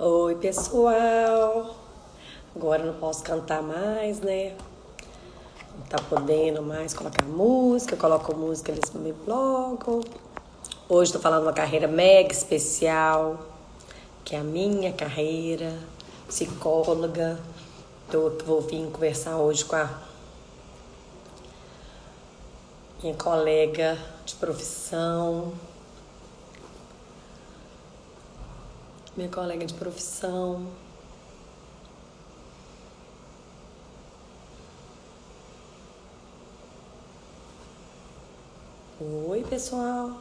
Oi, pessoal. Agora não posso cantar mais, né? Não tá podendo mais colocar música. Eu coloco música, eles me blogam. Hoje tô falando uma carreira mega especial, que é a minha carreira, psicóloga. Vou vir conversar hoje com a minha colega de profissão. Minha colega de profissão. Oi, pessoal.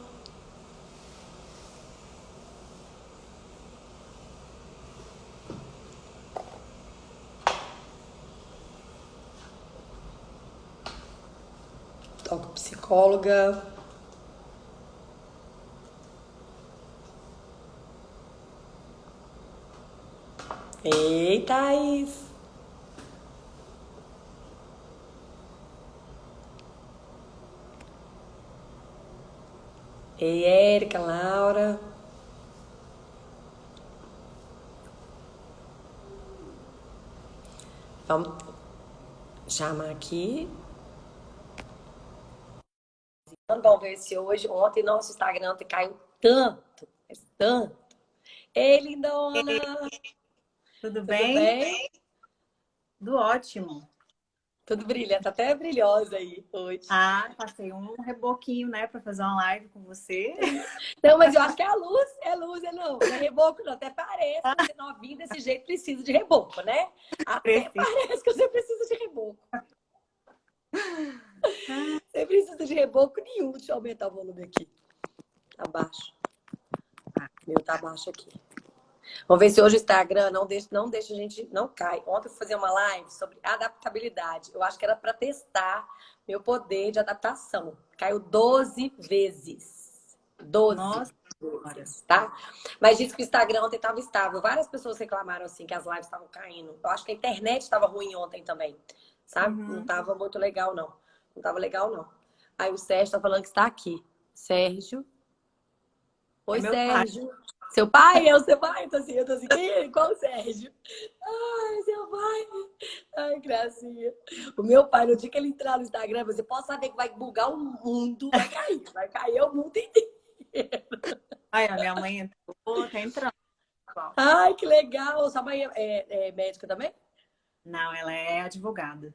Toco psicóloga. Ei, Thaís. Ei, Érica, Laura. Vamos chamar aqui. Vamos ver se hoje, ontem, nosso Instagram caiu tanto, mas tanto. Ei, lindona, Ei, tudo tudo bem? bem? Tudo ótimo. Tudo brilhante, tá até brilhosa aí hoje. Ah, passei um reboquinho, né, para fazer uma live com você. Não, mas eu acho que é luz, não é reboco não, até parece que você novinho desse jeito precisa de reboco, né? Até Preciso. parece que você precisa de reboco. Você precisa de reboco nenhum. Deixa eu aumentar o volume aqui. Tá baixo. Meu tá baixo aqui. Vamos ver se hoje o Instagram não deixa a gente, não cai. Ontem eu fui fazer uma live sobre adaptabilidade. Eu acho que era para testar meu poder de adaptação. Caiu 12 vezes. 12 Nossa senhora. vezes, tá? Mas disse que o Instagram ontem estava estável. Várias pessoas reclamaram assim que as lives estavam caindo. Eu acho que a internet estava ruim ontem também, sabe? Não Uhum. estava muito legal, não. Não estava legal, não. Aí o Sérgio tá falando que está aqui. Sérgio. É Oi, meu pai. Sérgio. Seu pai? É o seu pai? Eu tô assim, quem? Qual o Sérgio? Ai, seu pai. Ai, gracinha. O meu pai, no dia que ele entrar no Instagram, você pode saber que vai bugar o mundo, vai cair. Vai cair o mundo inteiro. Ai, a minha mãe entrou, tá entrando, pessoal. Ai, que legal. Sua mãe é médica também? Não, ela é advogada.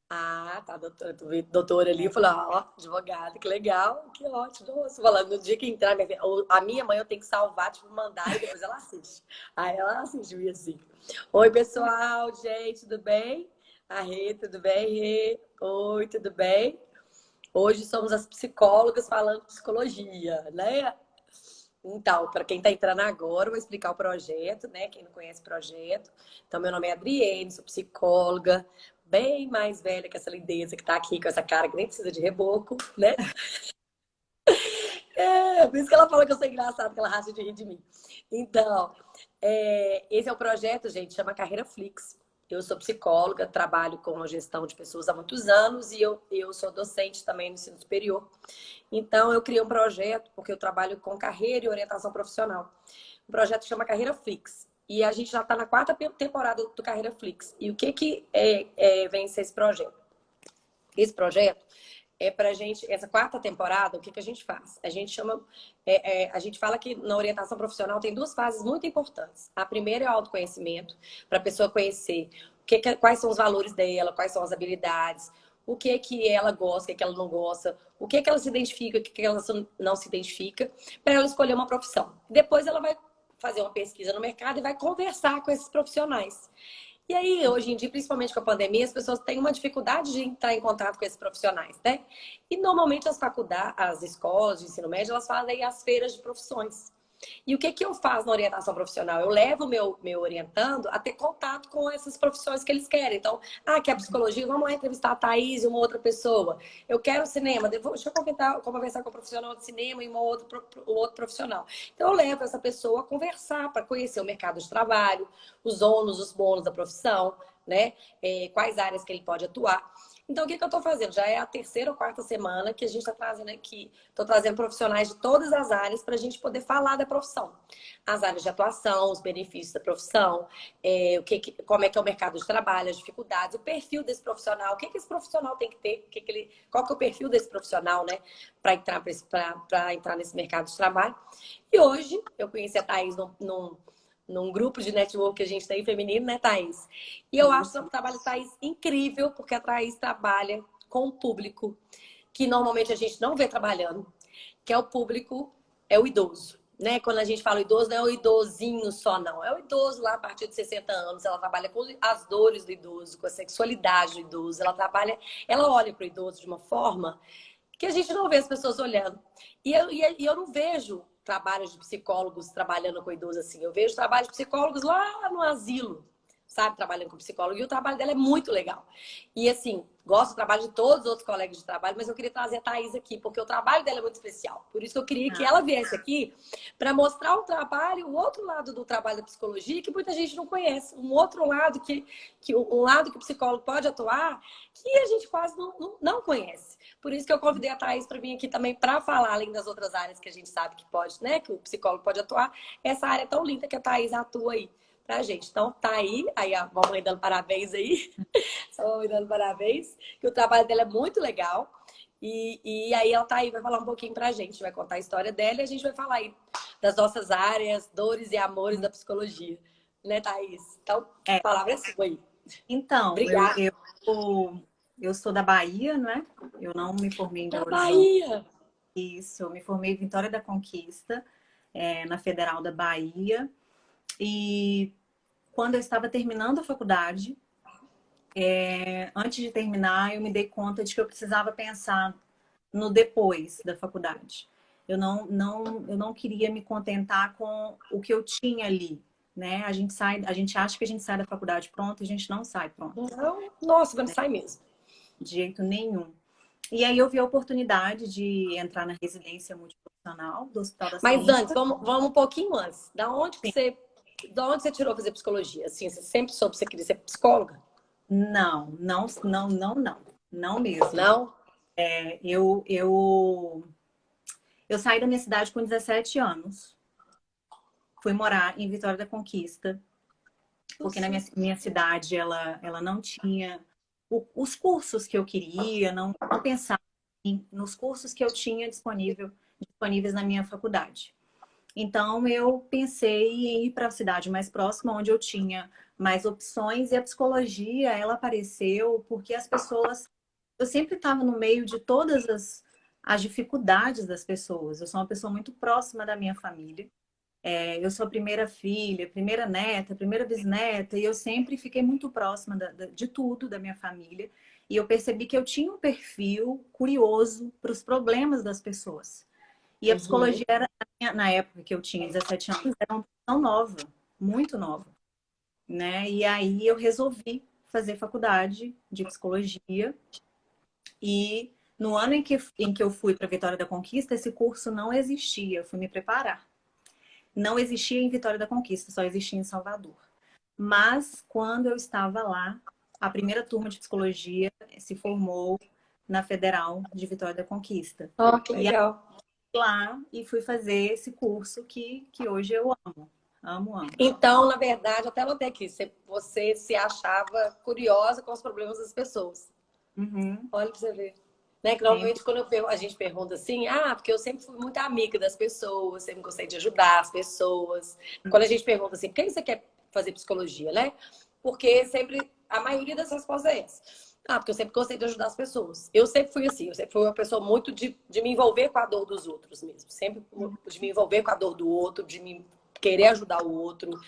Ah, tá, doutora. Tu vê doutora ali, É. eu falei, ó, advogada, que legal, que ótimo. Nossa, falando, no dia que entrar, a minha mãe eu tenho que salvar, tipo, mandar e depois ela assiste. Aí ela assiste, e assim. Oi, pessoal, gente, tudo bem? A Rê, tudo bem, Rê? Oi, tudo bem? Hoje somos as psicólogas falando de psicologia, né? Então, para quem está entrando agora, eu vou explicar o projeto, né? Quem não conhece o projeto. Então, meu nome é Adriene, sou psicóloga, bem mais velha que essa lindeza que está aqui com essa cara que nem precisa de reboco, né? É, por isso que ela fala que eu sou engraçada, que ela racha de rir de mim. Então, esse é o projeto, gente, chama Carreira Flix. Eu sou psicóloga, trabalho com a gestão de pessoas há muitos anos e eu sou docente também no ensino superior. Então, eu criei um projeto, porque eu trabalho com carreira e orientação profissional. O projeto chama Carreira Flix. E a gente já está na quarta temporada do Carreira Flix. E o que vem ser esse projeto? Esse projeto é para a gente, essa quarta temporada, o que a gente faz? A gente chama, a gente fala que na orientação profissional tem duas fases muito importantes. A primeira é o autoconhecimento, para a pessoa conhecer quais são os valores dela, quais são as habilidades, o que ela gosta, o que ela não gosta, o que ela se identifica, o que ela não se identifica, para ela escolher uma profissão. Depois ela vai fazer uma pesquisa no mercado e vai conversar com esses profissionais. E aí, hoje em dia, principalmente com a pandemia, as pessoas têm uma dificuldade de entrar em contato com esses profissionais, né? E normalmente as faculdades, as escolas de ensino médio, elas fazem as feiras de profissões. E o que eu faço na orientação profissional? Eu levo o meu orientando a ter contato com essas profissões que eles querem. Então, quer psicologia? Vamos lá entrevistar a Thaís e uma outra pessoa. Eu quero cinema, deixa eu conversar com um profissional de cinema e um outro profissional. Então, eu levo essa pessoa a conversar para conhecer o mercado de trabalho, os ônus, os bônus da profissão, né? Quais áreas que ele pode atuar. Então, o que que eu estou fazendo? Já é a terceira ou quarta semana que a gente está trazendo aqui. Estou trazendo profissionais de todas as áreas para a gente poder falar da profissão. As áreas de atuação, os benefícios da profissão, como é que é o mercado de trabalho, as dificuldades, o perfil desse profissional, o que que esse profissional tem que ter, qual que é o perfil desse profissional, né? Para entrar nesse mercado de trabalho. E hoje, eu conheci a Thaís num grupo de network que a gente tem feminino, né, Thaís? E eu acho o trabalho da Thaís incrível, porque a Thaís trabalha com um público que normalmente a gente não vê trabalhando, que é o público, é o idoso. Né? Quando a gente fala idoso, não é o idosinho só, não. É o idoso lá a partir de 60 anos. Ela trabalha com as dores do idoso, com a sexualidade do idoso. Ela olha para o idoso de uma forma que a gente não vê as pessoas olhando. E eu não vejo trabalhos de psicólogos trabalhando com idosos assim. Eu vejo trabalho de psicólogos lá no asilo, sabe? Trabalhando com psicólogo. E o trabalho dela é muito legal. E assim, gosto do trabalho de todos os outros colegas de trabalho, mas eu queria trazer a Thaís aqui, porque o trabalho dela é muito especial. Por isso que eu queria que ela viesse aqui para mostrar o trabalho, o outro lado do trabalho da psicologia, que muita gente não conhece. Um outro lado um lado que o psicólogo pode atuar, que a gente quase não conhece. Por isso que eu convidei a Thaís para vir aqui também para falar, além das outras áreas que a gente sabe que pode, né? Que o psicólogo pode atuar, essa área tão linda que a Thaís atua aí pra gente. Então, tá aí a mamãe dando parabéns aí. Só a mamãe dando parabéns, que o trabalho dela é muito legal. E aí ela tá aí, vai falar um pouquinho pra gente, vai contar a história dela e a gente vai falar aí das nossas áreas, dores e amores da psicologia. Né, Thaís? Então, a palavra é sua aí. Então, Obrigada. eu sou da Bahia, não é? Eu não me formei em Da Belo Horizonte. Bahia! Isso, eu me formei em Vitória da Conquista, na Federal da Bahia. E quando eu estava terminando a faculdade, antes de terminar, eu me dei conta de que eu precisava pensar no depois da faculdade. Eu não queria me contentar com o que eu tinha ali, né? A gente acha que a gente sai da faculdade pronto, a gente não sai pronto, Não, nossa, não sai mesmo. de jeito nenhum. E aí eu vi a oportunidade de entrar na residência multiprofissional do Hospital das Mas antes, Clínicas. vamos um pouquinho antes. Da onde você tirou fazer psicologia? Assim, você sempre soube que você queria ser psicóloga? Não mesmo. Não? É, eu saí da minha cidade com 17 anos. Fui morar em Vitória da Conquista, porque na minha cidade ela não tinha os cursos que eu queria, não pensava nos cursos que eu tinha disponíveis na minha faculdade. Então eu pensei em ir para a cidade mais próxima, onde eu tinha mais opções, e a psicologia ela apareceu porque as pessoas. Eu sempre estava no meio de todas as dificuldades das pessoas. Eu sou uma pessoa muito próxima da minha família. Eu sou a primeira filha, primeira neta, primeira bisneta, e eu sempre fiquei muito próxima de tudo da minha família. E eu percebi que eu tinha um perfil curioso para os problemas das pessoas. E a psicologia era, na época que eu tinha 17 anos, era uma profissão nova, muito nova, né? E aí eu resolvi fazer faculdade de psicologia. E no ano em que eu fui para Vitória da Conquista, esse curso não existia, eu fui me preparar. Não existia em Vitória da Conquista, só existia em Salvador. Mas quando eu estava lá, a primeira turma de psicologia se formou na Federal de Vitória da Conquista. Oh, que E aí, legal. lá e fui fazer esse curso que hoje eu amo. Amo, amo. Então, na verdade, até anotei aqui, você se achava curiosa com os problemas das pessoas. Uhum. Olha pra você ver. Né? Que normalmente quando a gente pergunta assim, porque eu sempre fui muito amiga das pessoas, sempre gostei de ajudar as pessoas. Quando a gente pergunta assim, por que você quer fazer psicologia, né? Porque sempre, a maioria das respostas é essa. Porque eu sempre gostei de ajudar as pessoas. Eu sempre fui assim, eu sempre fui uma pessoa muito de me envolver com a dor dos outros mesmo. Sempre de me envolver com a dor do outro, de me querer ajudar o outro.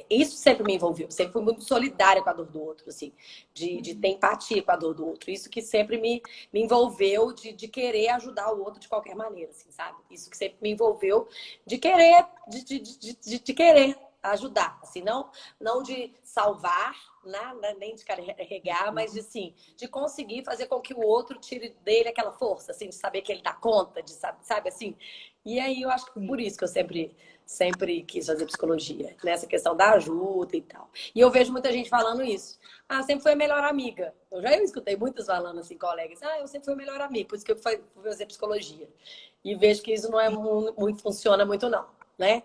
Isso sempre me envolveu. Sempre fui muito solidária com a dor do outro, assim. De ter empatia com a dor do outro. Isso que sempre me envolveu de querer ajudar o outro de qualquer maneira, assim, sabe? Isso que sempre me envolveu de querer, de querer ajudar, assim, não de salvar, nada, nem de carregar, mas de, assim, de conseguir fazer com que o outro tire dele aquela força, assim, de saber que ele dá conta, de sabe assim. E aí eu acho que por isso que eu sempre sempre quis fazer psicologia, nessa questão da ajuda e tal. E eu vejo muita gente falando isso. Ah, sempre fui a melhor amiga. Eu já escutei muitos falando assim, colegas. Ah, eu sempre fui a melhor amiga, por isso que eu fui fazer psicologia. E vejo que isso não é muito, funciona muito não, né?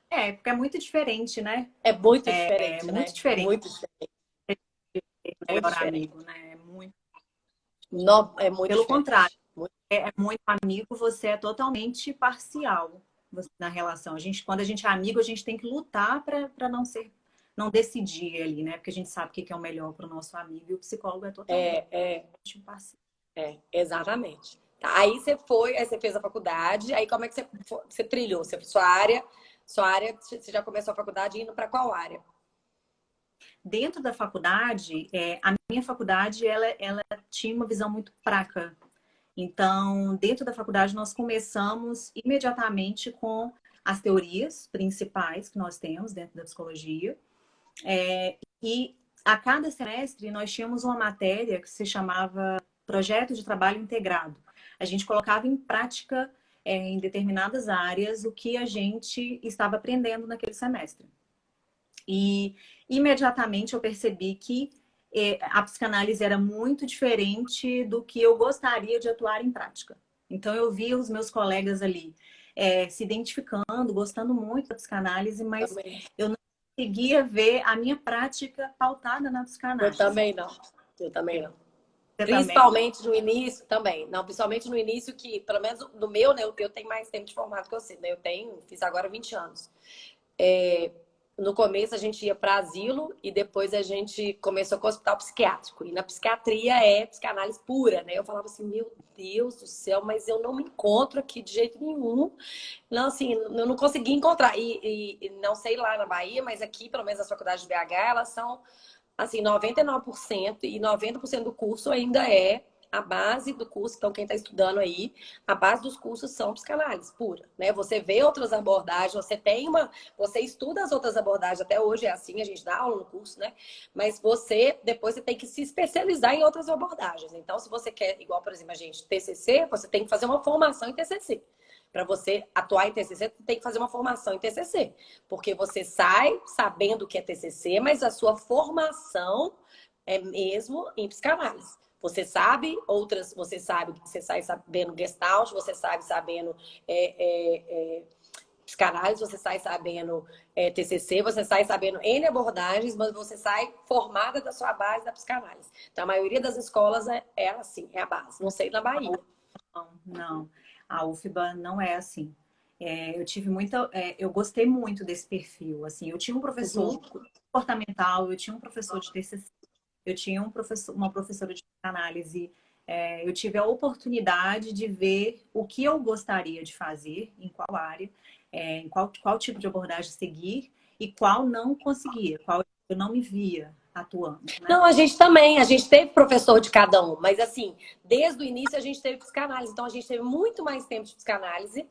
É, porque é muito diferente, né? É muito É diferente, muito né? diferente Muito diferente, ser muito melhor diferente. amigo, né? É muito. Não, é muito Pelo contrário, diferente. Muito. é muito amigo, você é totalmente parcial na relação. Quando a gente é amigo, a gente tem que lutar para não decidir ali, né? Porque a gente sabe o que é o melhor para o nosso amigo e o psicólogo é totalmente É, parcial. exatamente. Tá, aí você foi, aí você fez a faculdade, aí como é que você trilhou? Sua área, você já começou a faculdade indo para qual área? Dentro da faculdade, a minha faculdade, ela tinha uma visão muito fraca. Então, dentro da faculdade, nós começamos imediatamente com as teorias principais que nós temos dentro da psicologia. E a cada semestre, nós tínhamos uma matéria que se chamava Projeto de Trabalho Integrado. A gente colocava em prática, em determinadas áreas, o que a gente estava aprendendo naquele semestre. E imediatamente eu percebi que a psicanálise era muito diferente do que eu gostaria de atuar em prática. Então eu vi os meus colegas ali se identificando, gostando muito da psicanálise, mas Também. eu não conseguia ver a minha prática pautada na Eu psicanálise. também não. Eu também não. Você também não? Principalmente no início, também. Não, principalmente no início, que, pelo menos no meu, né, eu tenho mais tempo de formato que você, né? Fiz agora 20 anos. É, no começo a gente ia para asilo e depois a gente começou com o hospital psiquiátrico. E na psiquiatria é psicanálise pura, né? Eu falava assim, meu Deus do céu, mas eu não me encontro aqui de jeito nenhum. Não, assim, eu não consegui encontrar. E não sei lá na Bahia, mas aqui, pelo menos as faculdades de BH, elas são assim, 99% e 90% do curso ainda é a base do curso. Então, quem está estudando aí, a base dos cursos são psicanálise pura, né? Você vê outras abordagens, você estuda as outras abordagens, até hoje é assim, a gente dá aula no curso, né? Mas depois você tem que se especializar em outras abordagens. Então, se você quer, igual, por exemplo, a gente, TCC, você tem que fazer uma formação em TCC. Para você atuar em TCC, você tem que fazer uma formação em TCC. Porque você sai sabendo o que é TCC, mas a sua formação é mesmo em psicanálise. Você sabe outras, você sai sabendo Gestalt, você sabe sabendo psicanálise, você sai sabendo TCC, você sai sabendo N abordagens, mas você sai formada da sua base da psicanálise. Então, a maioria das escolas é assim, é a base. Não sei na Bahia. Não. A UFBA não é assim. Eu gostei muito desse perfil. Assim, eu tinha um professor comportamental, eu tinha um professor de TCC, eu tinha uma professora de análise. Eu tive a oportunidade de ver o que eu gostaria de fazer, em qual área, em qual tipo de abordagem seguir e qual não conseguia, qual eu não me via atuando, né? Não, a gente também, a gente teve professor de cada um, mas assim, desde o início a gente teve psicanálise, então a gente teve muito mais tempo de psicanálise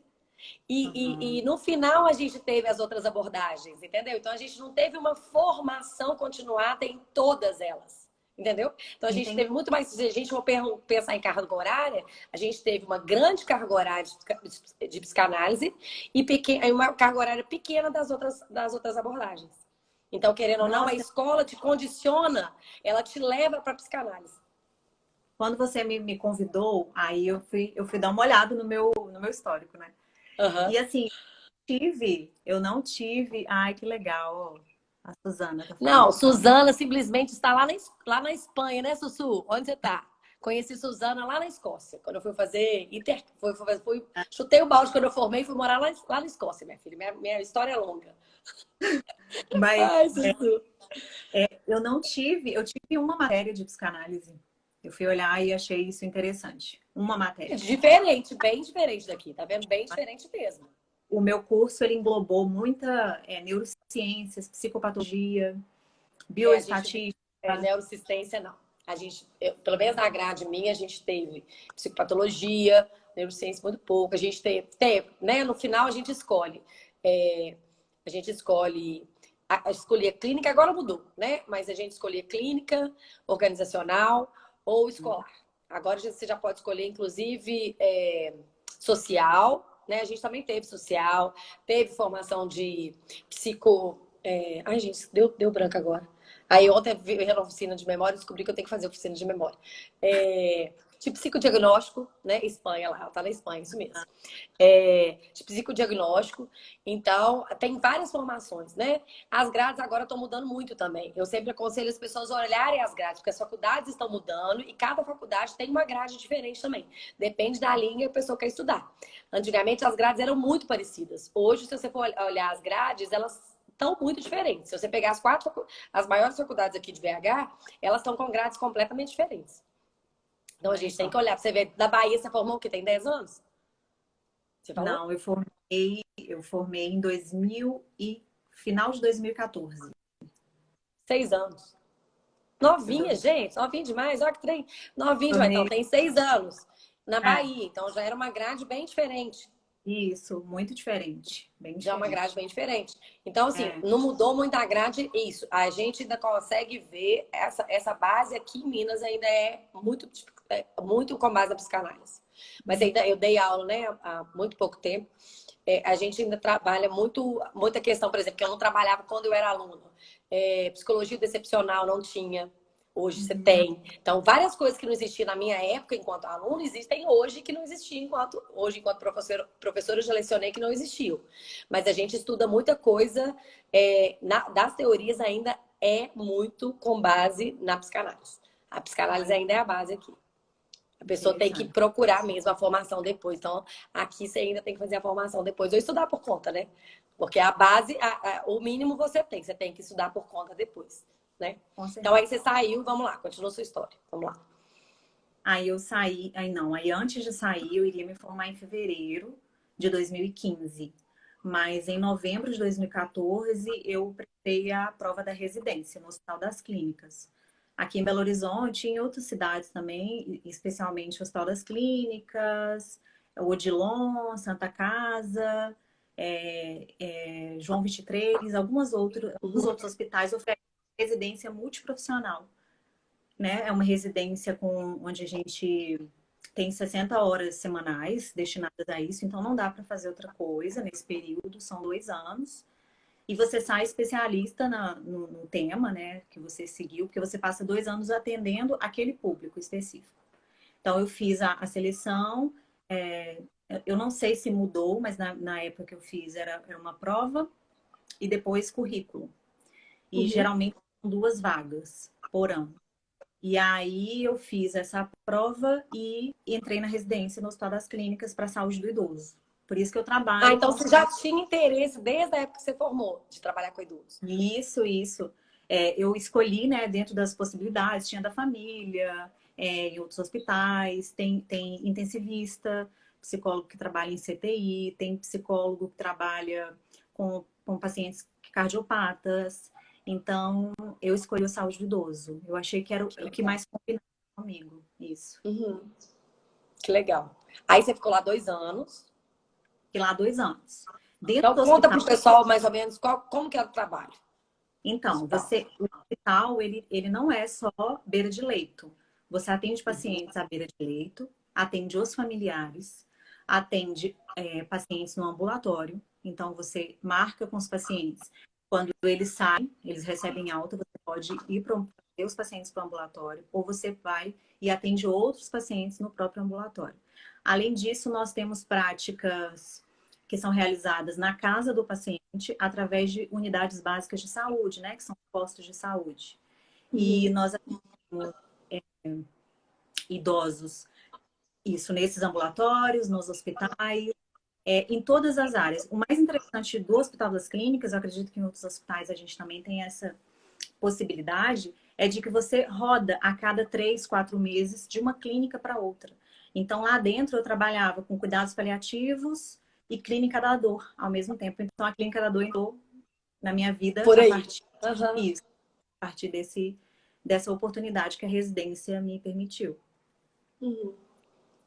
e no final a gente teve as outras abordagens, entendeu? Então a gente não teve uma formação continuada em todas elas, entendeu? Então a gente Entendi. teve muito mais, se a gente for pensar em carga horária, a gente teve uma grande carga horária de psicanálise e uma carga horária pequena das outras abordagens. Então, querendo ou não, a Nossa, escola te condiciona, ela te leva para psicanálise. quando você me convidou, aí eu fui dar uma olhada no meu histórico, né? Uhum. E assim, eu não tive. Ai, que legal, ó. A Suzana tá Não, falando. Suzana simplesmente está lá na Espanha, né, Sussu? Onde você está? Conheci Suzana lá na Escócia, quando eu fui fazer chutei o balde quando eu formei e fui morar lá na Escócia, minha filha. Minha história é longa. Mas Ai, Sussu. eu tive uma matéria de psicanálise. Eu fui olhar e achei isso interessante. Uma matéria. Diferente, bem diferente daqui, tá vendo? Bem diferente mesmo. O meu curso ele englobou muita neurociências, psicopatologia, A gente bioestatística. neurociência não. Pelo menos na grade minha, a gente teve psicopatologia, neurociência muito pouco. A gente teve, né? No final a gente escolhe. A gente escolhe. Escolher clínica, agora mudou, né? Mas a gente escolhia clínica, organizacional ou escolar. Agora você já pode escolher, inclusive, social né? A gente também teve social, teve formação de psico... Ai, gente, deu branco agora. Aí ontem eu vi a oficina de memória e descobri que eu tenho que fazer oficina de memória. De psicodiagnóstico, né? Espanha lá, ela tá na Espanha, isso mesmo. De psicodiagnóstico. Então, tem várias formações, né? As grades agora estão mudando muito também. Eu sempre aconselho as pessoas a olharem as grades, porque as faculdades estão mudando e cada faculdade tem uma grade diferente também. Depende da linha que a pessoa quer estudar. Antigamente, as grades eram muito parecidas. Hoje, se você for olhar as grades, elas estão muito diferentes. Se você pegar as maiores faculdades aqui de BH, elas estão com grades completamente diferentes. Então, a gente tem que olhar. Você vê, da Bahia, você formou o quê? Tem 10 anos? Você falou? Não, eu formei em 2000 e final de 2014. 6 anos. Novinha, Entendeu? gente. Novinha demais. Olha que trem. Novinha demais. Então, Formei, tem 6 anos na é, Bahia. Então, já era uma grade bem diferente. isso, muito diferente, bem Já é uma grade diferente. bem diferente. Então, assim, É, não mudou muito a grade, isso. A gente ainda consegue ver essa base aqui em Minas ainda muito com base na psicanálise. Mas ainda eu dei aula, né, há muito pouco tempo. A gente ainda trabalha muita questão, por exemplo, que eu não trabalhava quando eu era aluna. Psicologia decepcional não tinha. Hoje você uhum, tem. Então, várias coisas que não existiam na minha época enquanto aluna existem hoje que não existiam enquanto professora eu já lecionei que não existiu. Mas a gente estuda muita coisa, das teorias ainda é muito com base na psicanálise. A psicanálise olha, ainda é a base aqui. A pessoa tem que interessante. procurar mesmo a formação depois. Então, aqui você ainda tem que fazer a formação depois ou estudar por conta, né? Porque a base, o mínimo você tem que estudar por conta depois, né? Com Então, aí certeza. você saiu, vamos lá, continua a sua história. Vamos lá. Aí eu saí, aí não, aí antes de sair eu iria me formar em fevereiro de 2015. Mas em novembro de 2014 eu prestei a prova da residência no Hospital das Clínicas. Aqui em Belo Horizonte e em outras cidades também, especialmente o Hospital das Clínicas, o Odilon, Santa Casa, João 23, alguns outros hospitais oferecem residência multiprofissional, né? É uma residência onde a gente tem 60 horas semanais destinadas a isso, então não dá para fazer outra coisa nesse período, são 2 anos. E você sai especialista no tema, né, que você seguiu, porque você passa 2 anos atendendo aquele público específico. Então, eu fiz a seleção, é, eu não sei se mudou, mas na época que eu fiz era uma prova e depois currículo. E Uhum. geralmente são 2 vagas por ano. E aí eu fiz essa prova e entrei na residência no Hospital das Clínicas para a Saúde do Idoso. Por isso que eu Ah, trabalho então com você já tinha interesse desde a época que você formou de trabalhar com idosos. isso. Eu escolhi, né, dentro das possibilidades, tinha da família, em outros hospitais, tem intensivista, psicólogo que trabalha em CTI, tem psicólogo que trabalha com pacientes cardiopatas. Então, eu escolhi a saúde do idoso. Eu achei que era Que o que legal. mais combinava comigo, isso. Uhum. Que legal. Aí você ficou lá 2 anos. Fiquei lá 2 anos. Dentro Então, do conta hospital, pro pessoal mais ou menos como que era o trabalho no então, hospital. o hospital, ele não é só beira de leito. Você atende pacientes à beira de leito, atende os familiares, atende pacientes no ambulatório. Então, você marca com os pacientes. Quando eles saem, eles recebem alta, você pode ir para os pacientes para o ambulatório, ou você vai e atende outros pacientes no próprio ambulatório. Além disso, nós temos práticas que são realizadas na casa do paciente através de unidades básicas de saúde, né, que são postos de saúde. E Uhum. nós atendemos idosos, isso nesses ambulatórios, nos hospitais, em todas as áreas. O mais interessante do Hospital das Clínicas, eu acredito que em outros hospitais a gente também tem essa possibilidade, é de que você roda a cada 3, 4 meses de uma clínica para outra. Então, lá dentro eu trabalhava com cuidados paliativos e clínica da dor ao mesmo tempo. Então, a clínica da dor entrou na minha vida Por a aí. partir Aham. disso, a partir dessa oportunidade que a residência me permitiu. Uhum.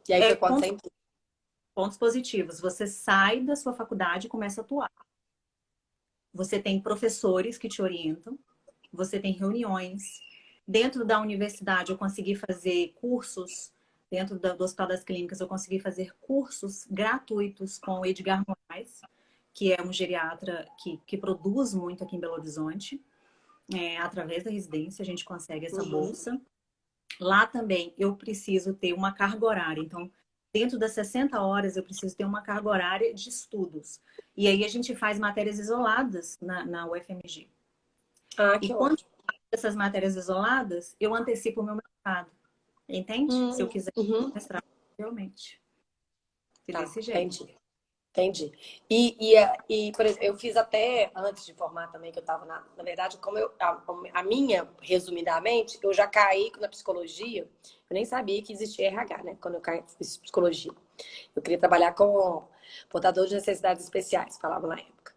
E aí foi quando você Pontos, entrou. pontos positivos. Você sai da sua faculdade e começa a atuar. Você tem professores que te orientam, você tem reuniões. Dentro da universidade, eu consegui fazer cursos dentro do Hospital das Clínicas, eu consegui fazer cursos gratuitos com o Edgar Moraes, que é um geriatra que produz muito aqui em Belo Horizonte. Através da residência, a gente consegue essa bolsa. Lá também eu preciso ter uma carga horária. Então, dentro das 60 horas, eu preciso ter uma carga horária de estudos. E aí a gente faz matérias isoladas na UFMG. Que E quando ótimo. essas matérias isoladas, eu antecipo o meu mestrado. Entende? Se eu quiser mestrado, realmente. Desse jeito. Entendi. Por exemplo, eu fiz até, antes de formar também, que eu estava na verdade, como a minha, resumidamente, eu já caí na psicologia, eu nem sabia que existia RH, né? Quando eu caí fiz psicologia. Eu queria trabalhar com portadores de necessidades especiais, falavam na época.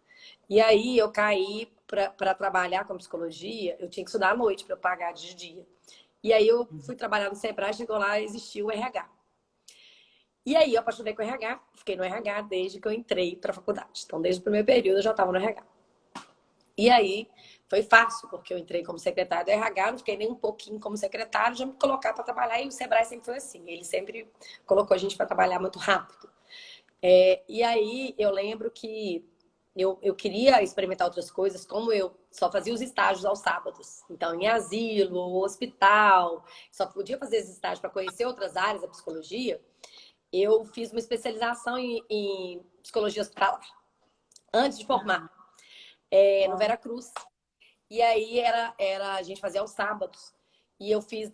E aí eu caí para trabalhar com psicologia, eu tinha que estudar à noite para eu pagar de dia. E aí eu fui trabalhar no Sebrae, chegou lá, existia o RH. E aí eu apaixonei com o RH, fiquei no RH desde que eu entrei para a faculdade. Então, desde o primeiro período eu já estava no RH. E aí foi fácil, porque eu entrei como secretária do RH, não fiquei nem um pouquinho como secretária, já me colocar para trabalhar. E o Sebrae sempre foi assim, ele sempre colocou a gente para trabalhar muito rápido. E aí eu lembro que eu queria experimentar outras coisas, como eu só fazia os estágios aos sábados. Então, em asilo, hospital, só podia fazer esses estágios para conhecer outras áreas da psicologia. Eu fiz uma especialização em psicologia hospitalar, antes de formar, no Veracruz. E aí a gente fazia aos sábados. E eu fiz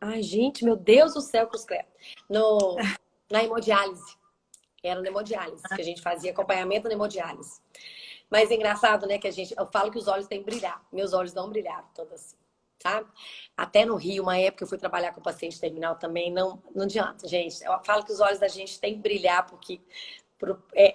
Ai, gente, meu Deus do céu, Cruz Credo. Na hemodiálise. Era na hemodiálise, que a gente fazia acompanhamento na hemodiálise. Mas é engraçado, né, que eu falo que os olhos têm que brilhar. Meus olhos não brilharam todos assim. Sabe? Até no Rio, uma época eu fui trabalhar com paciente terminal também, não adianta, gente. Eu falo que os olhos da gente têm que brilhar, porque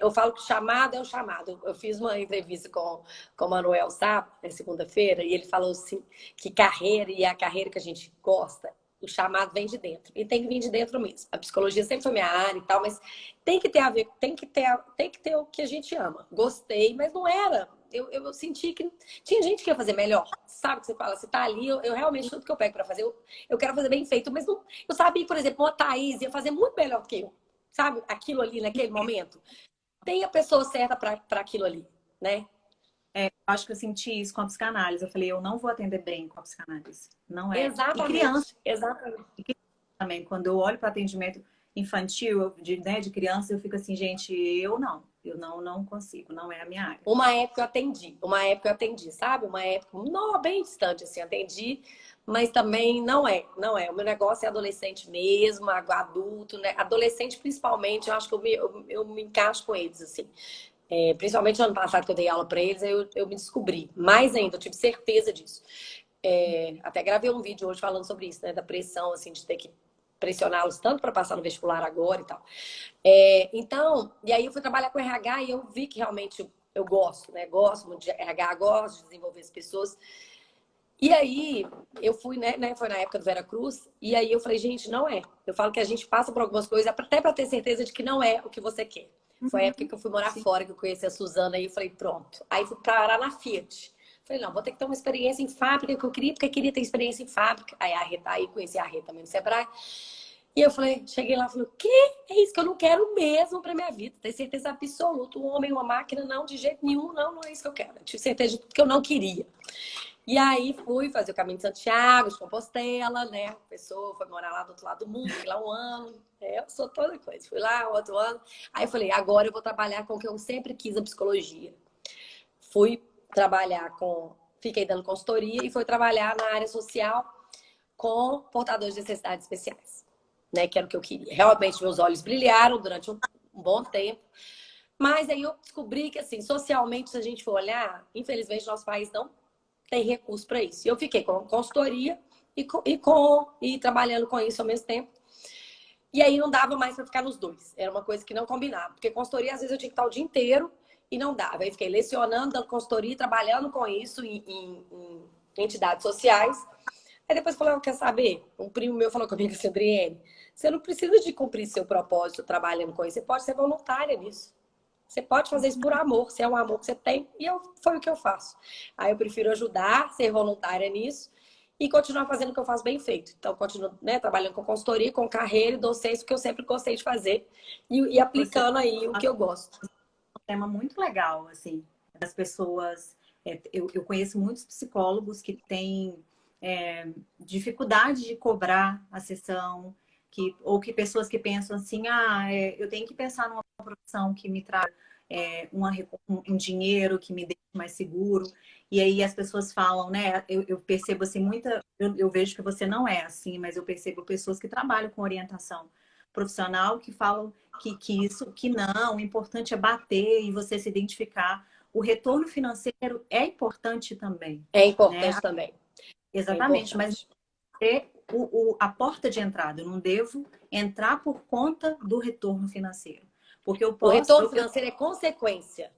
eu falo que o chamado é o chamado. Eu fiz uma entrevista com o Manuel Sá, na segunda-feira, e ele falou assim, que carreira, e a carreira que a gente gosta, o chamado vem de dentro. E tem que vir de dentro mesmo. A psicologia sempre foi minha área e tal, mas tem que ter a ver, tem que ter o que a gente ama. Gostei, mas não era. Eu senti que tinha gente que ia fazer melhor. Sabe que você fala, você tá ali, eu realmente, tudo que eu pego pra fazer, eu quero fazer bem feito. Mas não, eu sabia, por exemplo, uma Thaís ia fazer muito melhor do que eu. Sabe? Aquilo ali, naquele momento. Tem a pessoa certa pra aquilo ali, né? Acho que eu senti isso com a psicanálise. Eu falei, eu não vou atender bem com a psicanálise. Não é. E criança. Exatamente. Também, quando eu olho para atendimento infantil, de criança, eu fico assim, gente, eu não consigo, não é a minha área. Uma época eu atendi, sabe? Uma época não, bem distante, assim, atendi, mas também não é. O meu negócio é adolescente mesmo, adulto, né? Adolescente, principalmente, eu acho que eu me encaixo com eles, assim. Principalmente no ano passado que eu dei aula para eles, eu me descobri. Mais ainda, eu tive certeza disso. Até gravei um vídeo hoje falando sobre isso, né? Da pressão, assim, de ter que pressioná-los tanto para passar no vestibular agora e tal. Então, e aí eu fui trabalhar com RH e eu vi que realmente eu gosto, né? Gosto muito de RH, gosto de desenvolver as pessoas. E aí eu fui, né? Foi na época do Veracruz, e aí eu falei, gente, não é. Eu falo que a gente passa por algumas coisas até para ter certeza de que não é o que você quer. Foi a época que eu fui morar fora, que eu conheci a Suzana, e eu falei, pronto. Aí fui parar na Fiat. Falei, não, vou ter que ter uma experiência em fábrica, que eu queria, porque eu queria ter experiência em fábrica. Aí conheci a Rê também no Sebrae. E eu falei, cheguei lá e falei, o quê? É isso que eu não quero mesmo pra minha vida. Tenho certeza absoluta. Um homem, uma máquina, não, de jeito nenhum, não é isso que eu quero. Eu tive certeza de tudo que eu não queria. E aí fui fazer o caminho de Santiago, de Compostela, né? A pessoa foi morar lá do outro lado do mundo, fiquei lá um ano. Eu sou toda coisa. Fui lá, outro ano. Aí eu falei, agora eu vou trabalhar com o que eu sempre quis na psicologia. Fui trabalhar fiquei dando consultoria e fui trabalhar na área social com portadores de necessidades especiais, né? Que era o que eu queria. Realmente meus olhos brilharam durante um bom tempo. Mas aí eu descobri que, assim, socialmente, se a gente for olhar, infelizmente, nosso país não tem recurso para isso. E eu fiquei com consultoria e trabalhando com isso ao mesmo tempo. E aí não dava mais para ficar nos dois. Era uma coisa que não combinava. Porque consultoria, às vezes, eu tinha que estar o dia inteiro e não dava. Aí fiquei lecionando, dando consultoria, trabalhando com isso em entidades sociais. Aí depois falei, quer saber? Um primo meu falou comigo assim, Adriene, você não precisa de cumprir seu propósito trabalhando com isso. Você pode ser voluntária nisso. Você pode fazer isso por amor, se é um amor que você tem. E foi o que eu faço. Aí eu prefiro ajudar, ser voluntária nisso. e continuar fazendo o que eu faço bem feito. Então, continuo, né, trabalhando com consultoria, com carreira e docência, o que eu sempre gostei de fazer e Você aplicando aí o que eu gosto. um tema muito legal, assim, das pessoas. Eu conheço muitos psicólogos que têm dificuldade de cobrar a sessão, ou que pessoas que pensam assim, eu tenho que pensar numa profissão que me traga um dinheiro, que me deixe mais seguro. E aí as pessoas falam, né? Eu percebo assim, eu vejo que você não é assim, mas eu percebo pessoas que trabalham com orientação profissional que falam que não, o importante é bater e você se identificar. O retorno financeiro é importante também, É né? importante também. É Exatamente, mas importante. é a porta de entrada. Eu não devo entrar por conta do retorno financeiro. Porque eu O posso. retorno financeiro é consequência.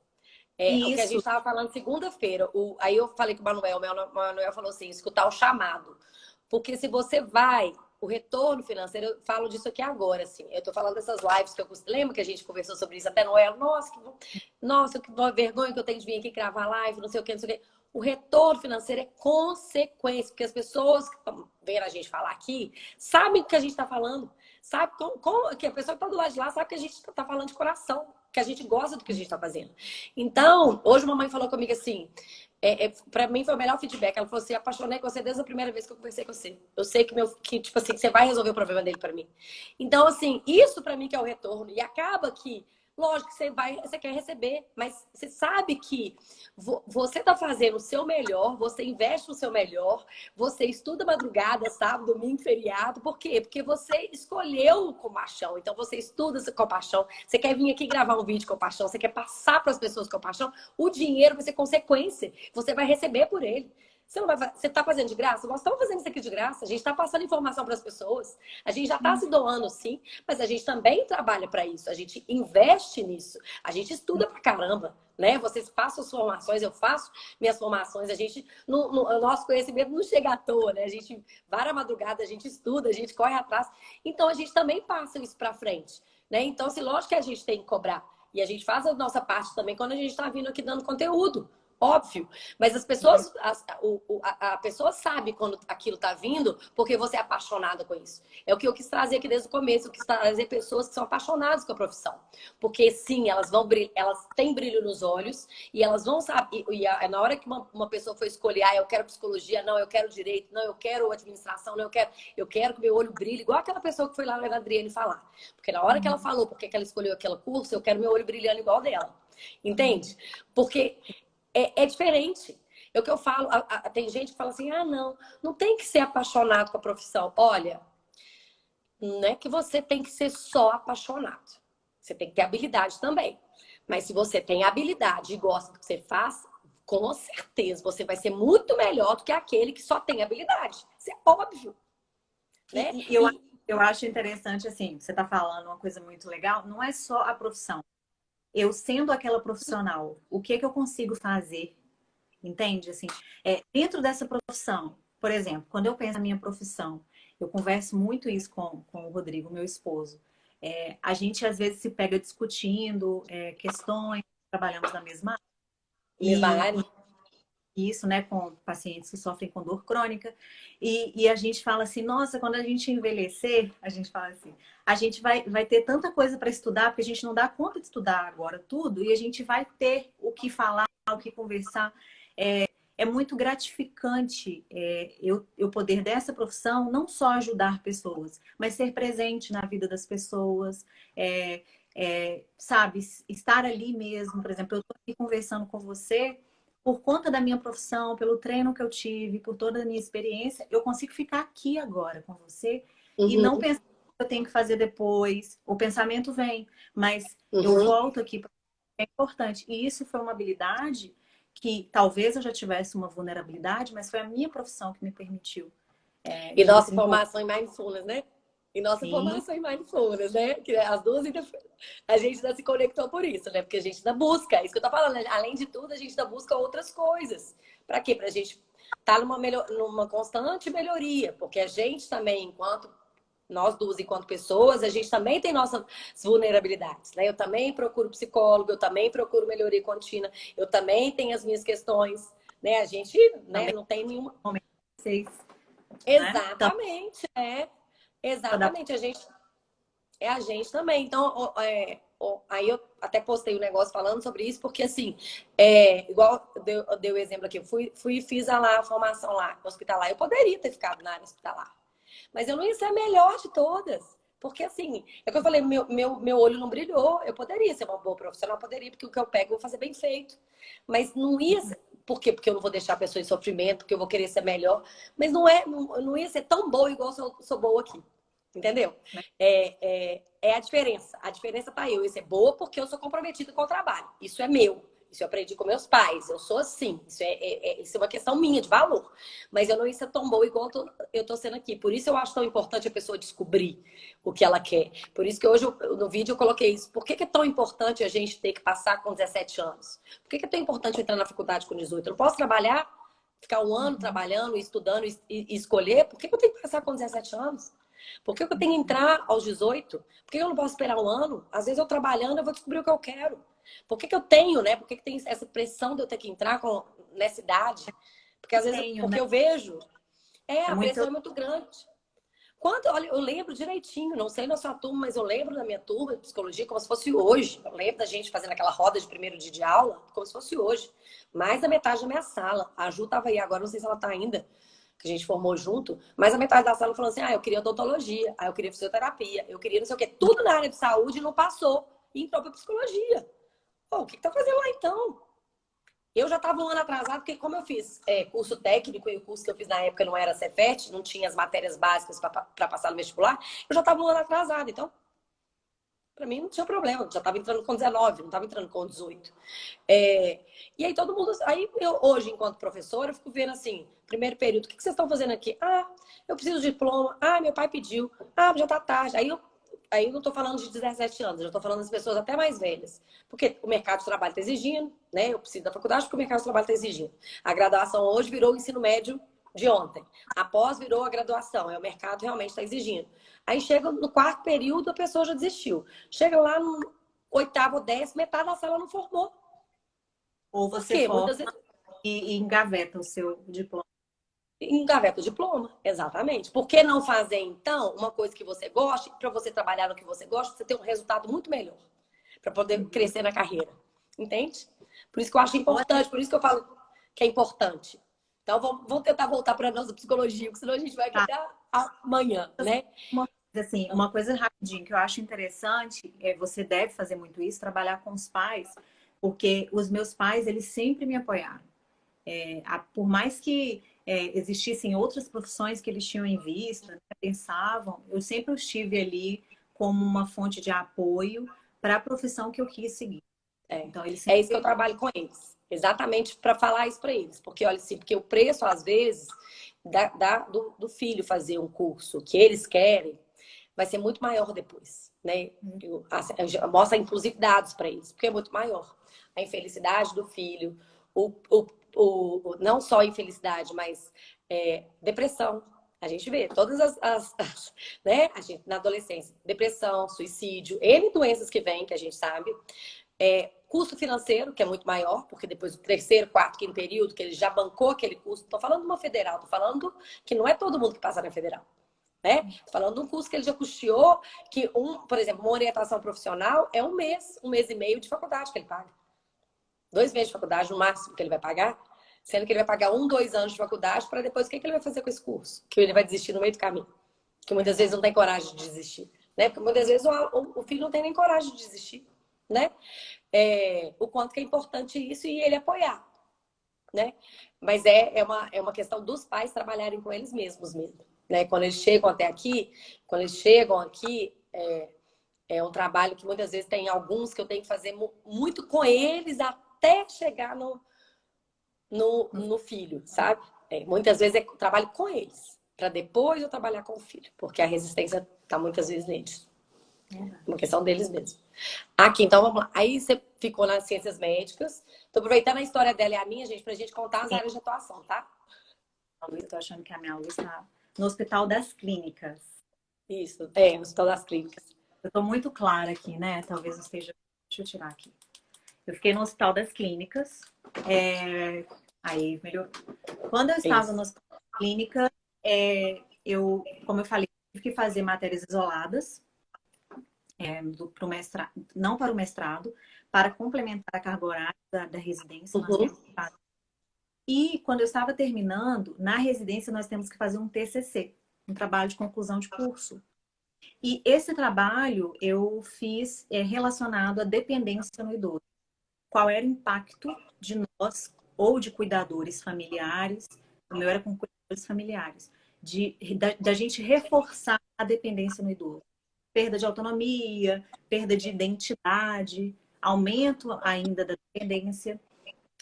É, o que a gente Isso, estava falando segunda-feira. Aí eu falei com o Manuel falou assim, escutar o chamado. Porque se você vai, o retorno financeiro, eu falo disso aqui agora, assim. Eu tô falando dessas lives que eu lembro que a gente conversou sobre isso até Noel. Nossa, que vergonha que eu tenho de vir aqui gravar live, não sei o que, não sei o que. O retorno financeiro é consequência, porque as pessoas que estão vendo a gente falar aqui sabem o que a gente está falando. Sabe que a pessoa que está do lado de lá sabe que a gente está falando de coração, que a gente gosta do que a gente está fazendo. Então, hoje uma mãe falou comigo assim, para mim foi o melhor feedback. Ela falou assim: apaixonei com você desde a primeira vez que eu conversei com você. Eu sei que tipo assim, que você vai resolver o problema dele para mim. Então, assim, isso para mim que é o retorno. E acaba que, lógico que você quer receber, mas você sabe que você tá fazendo o seu melhor, você investe no seu melhor, você estuda madrugada, sábado, domingo, feriado. Por quê? Porque você escolheu com paixão. Então, você estuda com paixão. Você quer vir aqui gravar um vídeo com paixão, você quer passar para as pessoas com paixão. O dinheiro vai ser consequência. Você vai receber por ele. Você não vai, você está fazendo de graça? Nós estamos fazendo isso aqui de graça. A gente está passando informação para as pessoas. A gente já está se doando, sim, mas a gente também trabalha para isso. A gente investe nisso. A gente estuda pra caramba, né? Vocês passam as formações, eu faço minhas formações. A gente, o nosso conhecimento não chega à toa, né? A gente, várias madrugadas, a gente estuda, a gente corre atrás. Então, a gente também passa isso para frente, né? Então, assim, lógico que a gente tem que cobrar. E a gente faz a nossa parte também quando a gente está vindo aqui dando conteúdo. Óbvio, mas as pessoas, a pessoa sabe quando aquilo tá vindo porque você é apaixonada com isso. É o que eu quis trazer aqui desde o começo, eu quis trazer pessoas que são apaixonadas com a profissão. Porque sim, elas vão elas têm brilho nos olhos e elas vão saber. Na hora que uma pessoa for escolher, eu quero psicologia, não, eu quero direito, não, eu quero administração, não, eu quero que meu olho brilhe, igual aquela pessoa que foi lá na Adriane falar. Porque na hora que ela falou porque que ela escolheu aquele curso, eu quero meu olho brilhando igual dela. Entende? Porque é diferente. É o que eu falo. Tem gente que fala assim: não tem que ser apaixonado com a profissão. Olha, não é que você tem que ser só apaixonado. Você tem que ter habilidade também. Mas se você tem habilidade e gosta do que você faz, com certeza você vai ser muito melhor do que aquele que só tem habilidade. Isso é óbvio. Né? Eu acho interessante, assim, você está falando uma coisa muito legal, não é só a profissão. Eu sendo aquela profissional, o que eu consigo fazer? Entende? Assim, dentro dessa profissão, por exemplo, quando eu penso na minha profissão, eu converso muito isso com o Rodrigo, meu esposo. A gente às vezes se pega discutindo questões, trabalhamos na mesma área, Mesma área. isso, né, com pacientes que sofrem com dor crônica. E a gente fala assim, nossa, quando a gente envelhecer, a gente fala assim, a gente vai ter tanta coisa para estudar, porque a gente não dá conta de estudar agora tudo, e a gente vai ter o que falar, o que conversar. É muito gratificante eu poder dessa profissão não só ajudar pessoas, mas ser presente na vida das pessoas, sabe, estar ali mesmo. Por exemplo, eu estou aqui conversando com você por conta da minha profissão, pelo treino que eu tive, por toda a minha experiência, eu consigo ficar aqui agora com você e não Uhum, pensar que eu tenho que fazer depois. O pensamento vem, mas eu uhum. volto aqui, é importante. E isso foi uma habilidade que talvez eu já tivesse uma vulnerabilidade, mas foi a minha profissão que me permitiu E nossa desenvolver. formação em mindfulness, né? E nossa Sim, formação em mindfulness, né? Que as duas a gente ainda se conectou por isso, né? Porque a gente ainda busca, é isso que eu tô falando, né? Além de tudo, a gente ainda busca outras coisas. Para quê? Pra gente estar numa constante melhoria, porque a gente também, enquanto nós duas, enquanto pessoas, a gente também tem nossas vulnerabilidades, né? Eu também procuro psicólogo, eu também procuro melhoria contínua, eu também tenho as minhas questões, né? A gente, né, também não tem nenhuma. vocês. né? Então, Exatamente, exatamente. É a gente também. Então, aí eu até postei um negócio falando sobre isso, porque assim, igual eu dei o exemplo aqui, eu fui e fiz a formação lá, hospitalar. Eu poderia ter ficado na área hospitalar, mas eu não ia ser a melhor de todas. Porque assim, é o que eu falei, meu olho não brilhou. Eu poderia ser uma boa profissional, poderia, porque o que eu pego eu vou fazer bem feito. Mas não ia ser. Por quê? Porque eu não vou deixar a pessoa em sofrimento, porque eu vou querer ser melhor. Mas não ia ser tão boa igual sou boa aqui. Entendeu? É a diferença. A diferença tá aí. Eu ia ser boa porque eu sou comprometida com o trabalho. Isso é meu. Isso eu aprendi com meus pais. Eu sou assim. Isso é uma questão minha, de valor. Mas eu não ia ser tão boa igual eu tô sendo aqui. Por isso eu acho tão importante a pessoa descobrir o que ela quer. Por isso que hoje, no vídeo, eu coloquei isso. Por que é tão importante a gente ter que passar com 17 anos? Por que é tão importante eu entrar na faculdade com 18? Eu não posso trabalhar, ficar um ano trabalhando, estudando e escolher? Por que eu tenho que passar com 17 anos? Por que eu tenho que entrar aos 18? Por que eu não posso esperar um ano? Às vezes eu trabalhando, eu vou descobrir o que eu quero. Por que eu tenho, né? Por que tem essa pressão de eu ter que entrar nessa idade? Porque às vezes, tenho, né? porque eu vejo, É a muito. pressão é muito grande. Olha, eu lembro direitinho, não sei na sua turma, mas eu lembro da minha turma de psicologia como se fosse hoje. Eu lembro da gente fazendo aquela roda de primeiro dia de aula, como se fosse hoje. Mais da metade da minha sala. A Ju estava aí agora, não sei se ela está ainda, que a gente formou junto, mas a metade da sala falou assim: eu queria odontologia, eu queria fisioterapia, eu queria não sei o quê. Tudo na área de saúde não passou e entrou para psicologia. Pô, o que tá fazendo lá então? Eu já estava um ano atrasado, porque como eu fiz curso técnico e o curso que eu fiz na época não era Cefet, não tinha as matérias básicas para passar no vestibular, eu já estava um ano atrasado. Então, para mim não tinha problema, eu já estava entrando com 19, não estava entrando com 18. E aí todo mundo. Aí eu, hoje, enquanto professora, eu fico vendo assim, primeiro período, o que vocês estão fazendo aqui? Eu preciso de diploma. Meu pai pediu. Já tá tarde. Aí eu não estou falando de 17 anos, eu estou falando das pessoas até mais velhas. Porque o mercado de trabalho está exigindo, né? Eu preciso da faculdade porque o mercado de trabalho está exigindo. A graduação hoje virou o ensino médio de ontem. Após virou a graduação, o mercado realmente está exigindo. Aí chega no quarto período, a pessoa já desistiu. Chega lá no oitavo ou 10, metade da sala não formou. Ou Por você quê? forma Muitas vezes e engaveta o seu diploma. engaveta o diploma, exatamente. Por que não fazer, então, uma coisa que você goste, para você trabalhar no que você gosta, você ter um resultado muito melhor, para poder crescer na carreira. Entende? Por isso que eu acho importante, por isso que eu falo que é importante. Então, vamos tentar voltar para a nossa psicologia, porque senão a gente vai aqui Tá. até amanhã, né? Uma coisa rapidinho que eu acho interessante, você deve fazer muito isso, trabalhar com os pais, porque os meus pais, eles sempre me apoiaram. Por mais que existissem outras profissões que eles tinham em vista, né, pensavam, eu sempre estive ali como uma fonte de apoio para a profissão que eu quis seguir. Então, eles É isso que eu sempre... trabalho com eles. Exatamente para falar isso para eles. Porque, olha assim, porque o preço, às vezes, do filho fazer um curso que eles querem vai ser muito maior depois, né? Mostra, inclusive, dados para eles, porque é muito maior. A infelicidade do filho, não só a infelicidade, mas depressão. A gente vê todas né? Na adolescência, depressão, suicídio, N doenças que vêm, que a gente sabe. Custo financeiro, que é muito maior, porque depois do terceiro, quarto, quinto período, que ele já bancou aquele custo. Estou falando de uma federal, estou falando que não é todo mundo que passa na federal. Né? Tô falando de um curso que ele já custeou, que por exemplo, uma orientação profissional é um mês e meio de faculdade que ele paga. 2 meses de faculdade, no máximo, que ele vai pagar, sendo que ele vai pagar 1, 2 anos de faculdade para depois o que ele vai fazer com esse curso? Que ele vai desistir no meio do caminho. Que muitas vezes não tem coragem de desistir. Né? Porque muitas vezes o filho não tem nem coragem de desistir. Né? O quanto que é importante isso e ele apoiar. Né? Mas é uma questão dos pais trabalharem com eles mesmos mesmo. Né? Quando eles chegam aqui, é um trabalho que muitas vezes tem alguns que eu tenho que fazer muito com eles até chegar no filho, sabe? Muitas vezes eu trabalho com eles, para depois eu trabalhar com o filho, porque a resistência está muitas vezes neles. Uma questão deles mesmo. Aqui, então vamos lá. Aí você ficou nas ciências médicas. Tô aproveitando a história dela e a minha, gente, pra gente contar as áreas de atuação, tá? Eu tô achando que a minha luz está no Hospital das Clínicas. Isso, no Hospital das Clínicas. Eu tô muito clara aqui, né? Talvez não esteja... Deixa eu tirar aqui. Eu fiquei no Hospital das Clínicas. Aí melhorou. Quando eu estava no Hospital das Clínicas, como eu falei, tive que fazer matérias isoladas pro mestrado, não para o mestrado, para complementar a carga horária da residência. Nós Uhum. temos que fazer. E quando eu estava terminando, na residência nós temos que fazer um TCC, um trabalho de conclusão de curso. E esse trabalho eu fiz relacionado à dependência no idoso. Qual era o impacto de nós ou de cuidadores familiares, o meu era com cuidadores familiares, da gente reforçar a dependência no idoso. Perda de autonomia, perda de identidade, aumento ainda da dependência.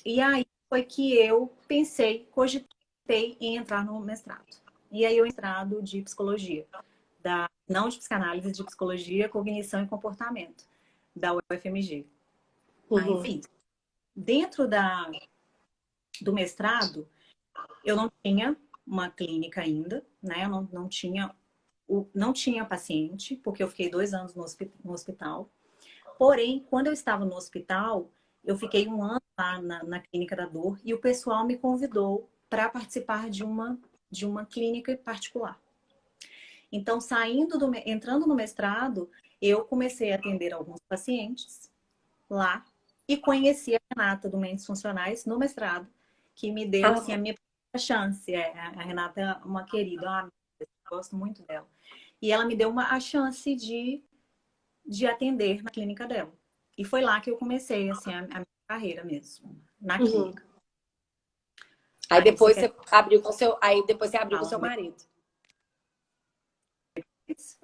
E aí foi que eu cogitei em entrar no mestrado. E aí eu mestrado de psicologia, não de psicanálise, de psicologia, cognição e comportamento, da UFMG. Aí Uhum. fiz. Dentro do mestrado, eu não tinha uma clínica ainda, né? Eu não tinha paciente, porque eu fiquei 2 anos no hospital. Porém, quando eu estava no hospital, eu fiquei 1 ano lá na clínica da dor e o pessoal me convidou para participar de uma clínica particular. Então, entrando no mestrado, eu comecei a atender alguns pacientes lá e conheci a Renata do Mentes Funcionais no mestrado, que me deu assim, a minha chance. A Renata é uma querida, uma amiga, eu gosto muito dela. E ela me deu a chance de atender na clínica dela. E foi lá que eu comecei assim, a minha carreira mesmo, na Uhum. clínica. Aí Aí você depois quer você abriu com seu, aí depois você abriu com falar seu marido. depois?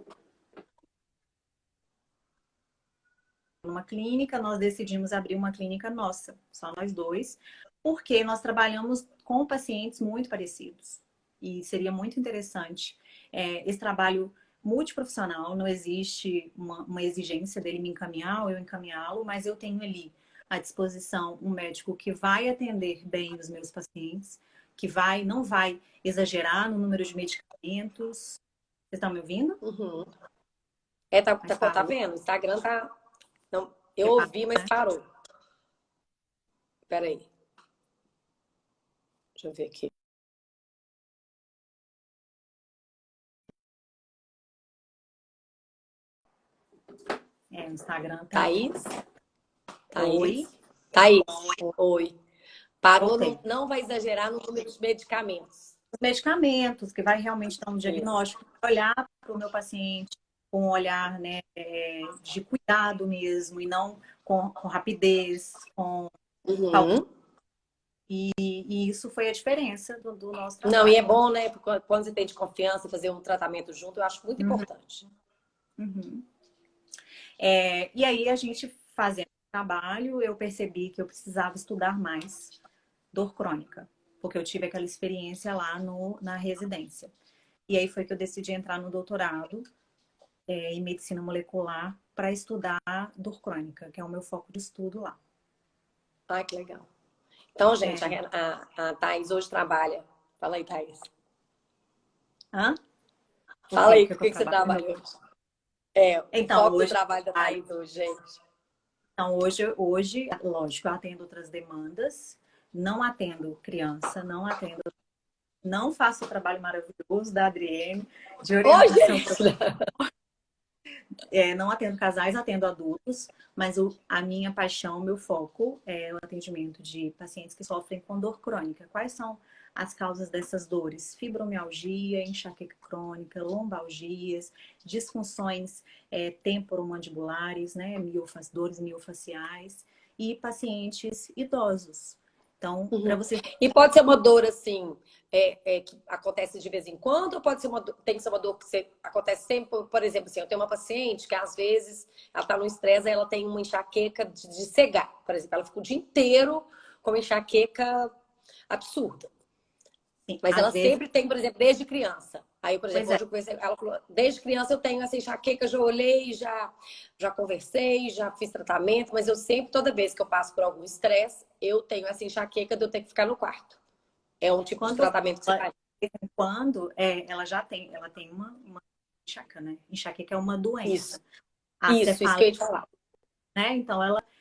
Numa clínica, nós decidimos abrir uma clínica nossa, só nós dois, porque nós trabalhamos com pacientes muito parecidos. E seria muito interessante esse trabalho multiprofissional, não existe uma exigência dele me encaminhar ou eu encaminhá-lo, mas eu tenho ali à disposição um médico que vai atender bem os meus pacientes, que não vai exagerar no número de medicamentos. Vocês estão me ouvindo? Uhum. Mas Tá parou. vendo? O Instagram tá. Não, eu Porque ouvi, parou, mas né? parou. Peraí. Deixa eu ver aqui. O Instagram tá. Thaís? Oi, Thaís? Thaís. Oi. Parou, voltei. não vai exagerar no número de medicamentos. Os medicamentos, que vai realmente dar um Isso. diagnóstico, olhar para o meu paciente com um olhar, né, de cuidado mesmo, e não com rapidez, com Uhum. e isso foi a diferença do nosso Não, e é trabalho. bom, né? Porque quando você tem de confiança fazer um tratamento junto, eu acho muito Uhum, importante. uhum. E aí a gente fazendo o trabalho, eu percebi que eu precisava estudar mais dor crônica, porque eu tive aquela experiência lá na residência. E aí foi que eu decidi entrar no doutorado em medicina molecular para estudar dor crônica, que é o meu foco de estudo lá. Ai, que legal. Então, gente, É. a Thaís hoje trabalha. Fala aí, Thaís. Hã? O Fala quê? O aí que com o que eu que você trabalho de trabalha novo? hoje. É, o Então, foco do hoje, trabalho da Thaís hoje, gente. lógico, eu atendo outras demandas, não atendo criança, não faço o trabalho maravilhoso da Adriene de Ô, orientação. gente! Não atendo casais, atendo adultos, mas a minha paixão, o meu foco é o atendimento de pacientes que sofrem com dor crônica. Quais são as causas dessas dores? Fibromialgia, enxaqueca crônica, lombalgias, disfunções temporomandibulares, né, dores miofaciais e pacientes idosos. Então, para Uhum. você. E pode ser uma dor assim, que acontece de vez em quando, ou pode ser tem que ser uma dor acontece sempre, por exemplo, assim, eu tenho uma paciente que às vezes ela está no estresse, ela tem uma enxaqueca de cegar, por exemplo, ela fica o dia inteiro com uma enxaqueca absurda. Sim, Mas ela às vezes, sempre tem, por exemplo, desde criança. Aí, por pois exemplo, é, hoje eu conversei, ela falou, desde criança eu tenho essa enxaqueca, já olhei, já conversei, já fiz tratamento, mas eu sempre, toda vez que eu passo por algum estresse, eu tenho essa enxaqueca de eu ter que ficar no quarto. É um tipo de quando você tratamento que você fala, faz. de vez em quando, ela tem uma enxaqueca, né? Enxaqueca é uma Isso, doença. A isso que eu ia te falar. né? Então,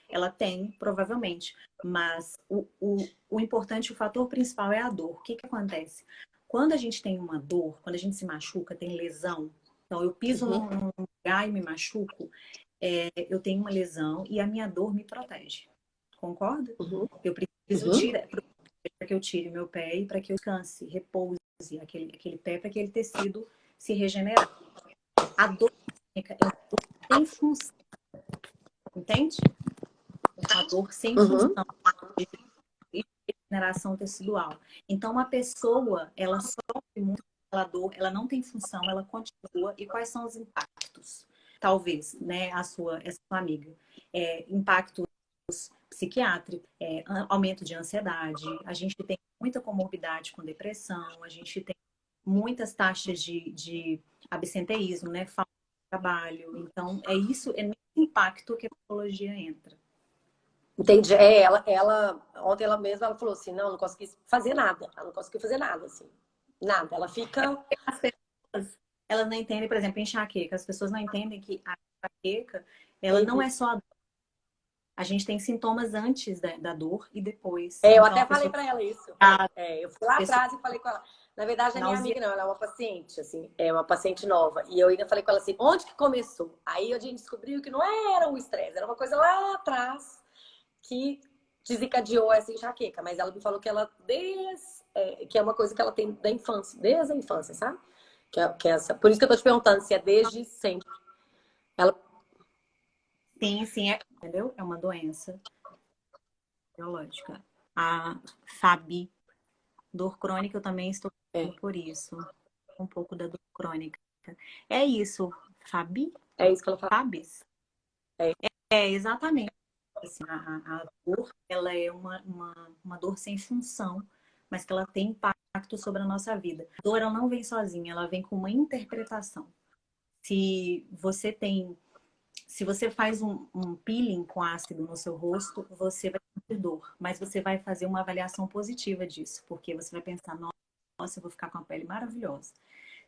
ela tem, provavelmente. Mas o importante, o fator principal é a dor. O que que acontece? Quando a gente tem uma dor, quando a gente se machuca, tem lesão. Então, eu piso num lugar e me machuco, eu tenho uma lesão e a minha dor me protege. Concorda? Uhum. Eu preciso Uhum. tirar, para que eu tire meu pé e para que eu descanse, repouse aquele pé, para aquele tecido se regenerar. A dor crônica é uma dor sem função, entende? É uma dor sem Uhum. função de regeneração tecidual. Então, uma pessoa, ela sofre muito pela dor, ela não tem função, ela continua. E quais são os impactos? Talvez, né, essa sua amiga. Impactos psiquiátricos, aumento de ansiedade, a gente tem muita comorbidade com depressão, a gente tem muitas taxas de absenteísmo, né, falta de trabalho. Então, é nesse impacto que a psicologia entra. Entendi. Ontem ela mesma ela falou assim, não consegui fazer nada. Ela não conseguiu fazer nada, assim. Nada. Ela fica. As pessoas, elas não entendem, por exemplo, enxaqueca. As pessoas não entendem que a enxaqueca, ela não é só a dor. A gente tem sintomas antes da dor e depois. Eu Então, até a falei pessoa... pra ela isso. A Eu fui lá pessoa atrás e falei com ela. Na verdade, a minha náusea... amiga não, ela é uma paciente, assim, é uma paciente nova. E eu ainda falei com ela assim, onde que começou? Aí a gente descobriu que não era o estresse, era uma coisa lá atrás que desencadeou essa enxaqueca. Mas ela me falou que que é uma coisa que ela tem da infância, desde a infância, sabe? Por isso que eu tô te perguntando se é desde sempre. Ela. Sim, sim, entendeu? É uma doença biológica. A Fabi, dor crônica, eu também estou É, passando por isso. Um pouco da dor crônica. É isso, Fabi? é isso que ela fala. Fabis? É. Exatamente. Assim, a dor, ela é uma dor sem função, mas que ela tem impacto sobre a nossa vida. A dor, ela não vem sozinha, ela vem com uma interpretação. Se você tem, se você faz um peeling com ácido no seu rosto, você vai sentir dor, mas você vai fazer uma avaliação positiva disso, porque você vai pensar, nossa, eu vou ficar com a pele maravilhosa.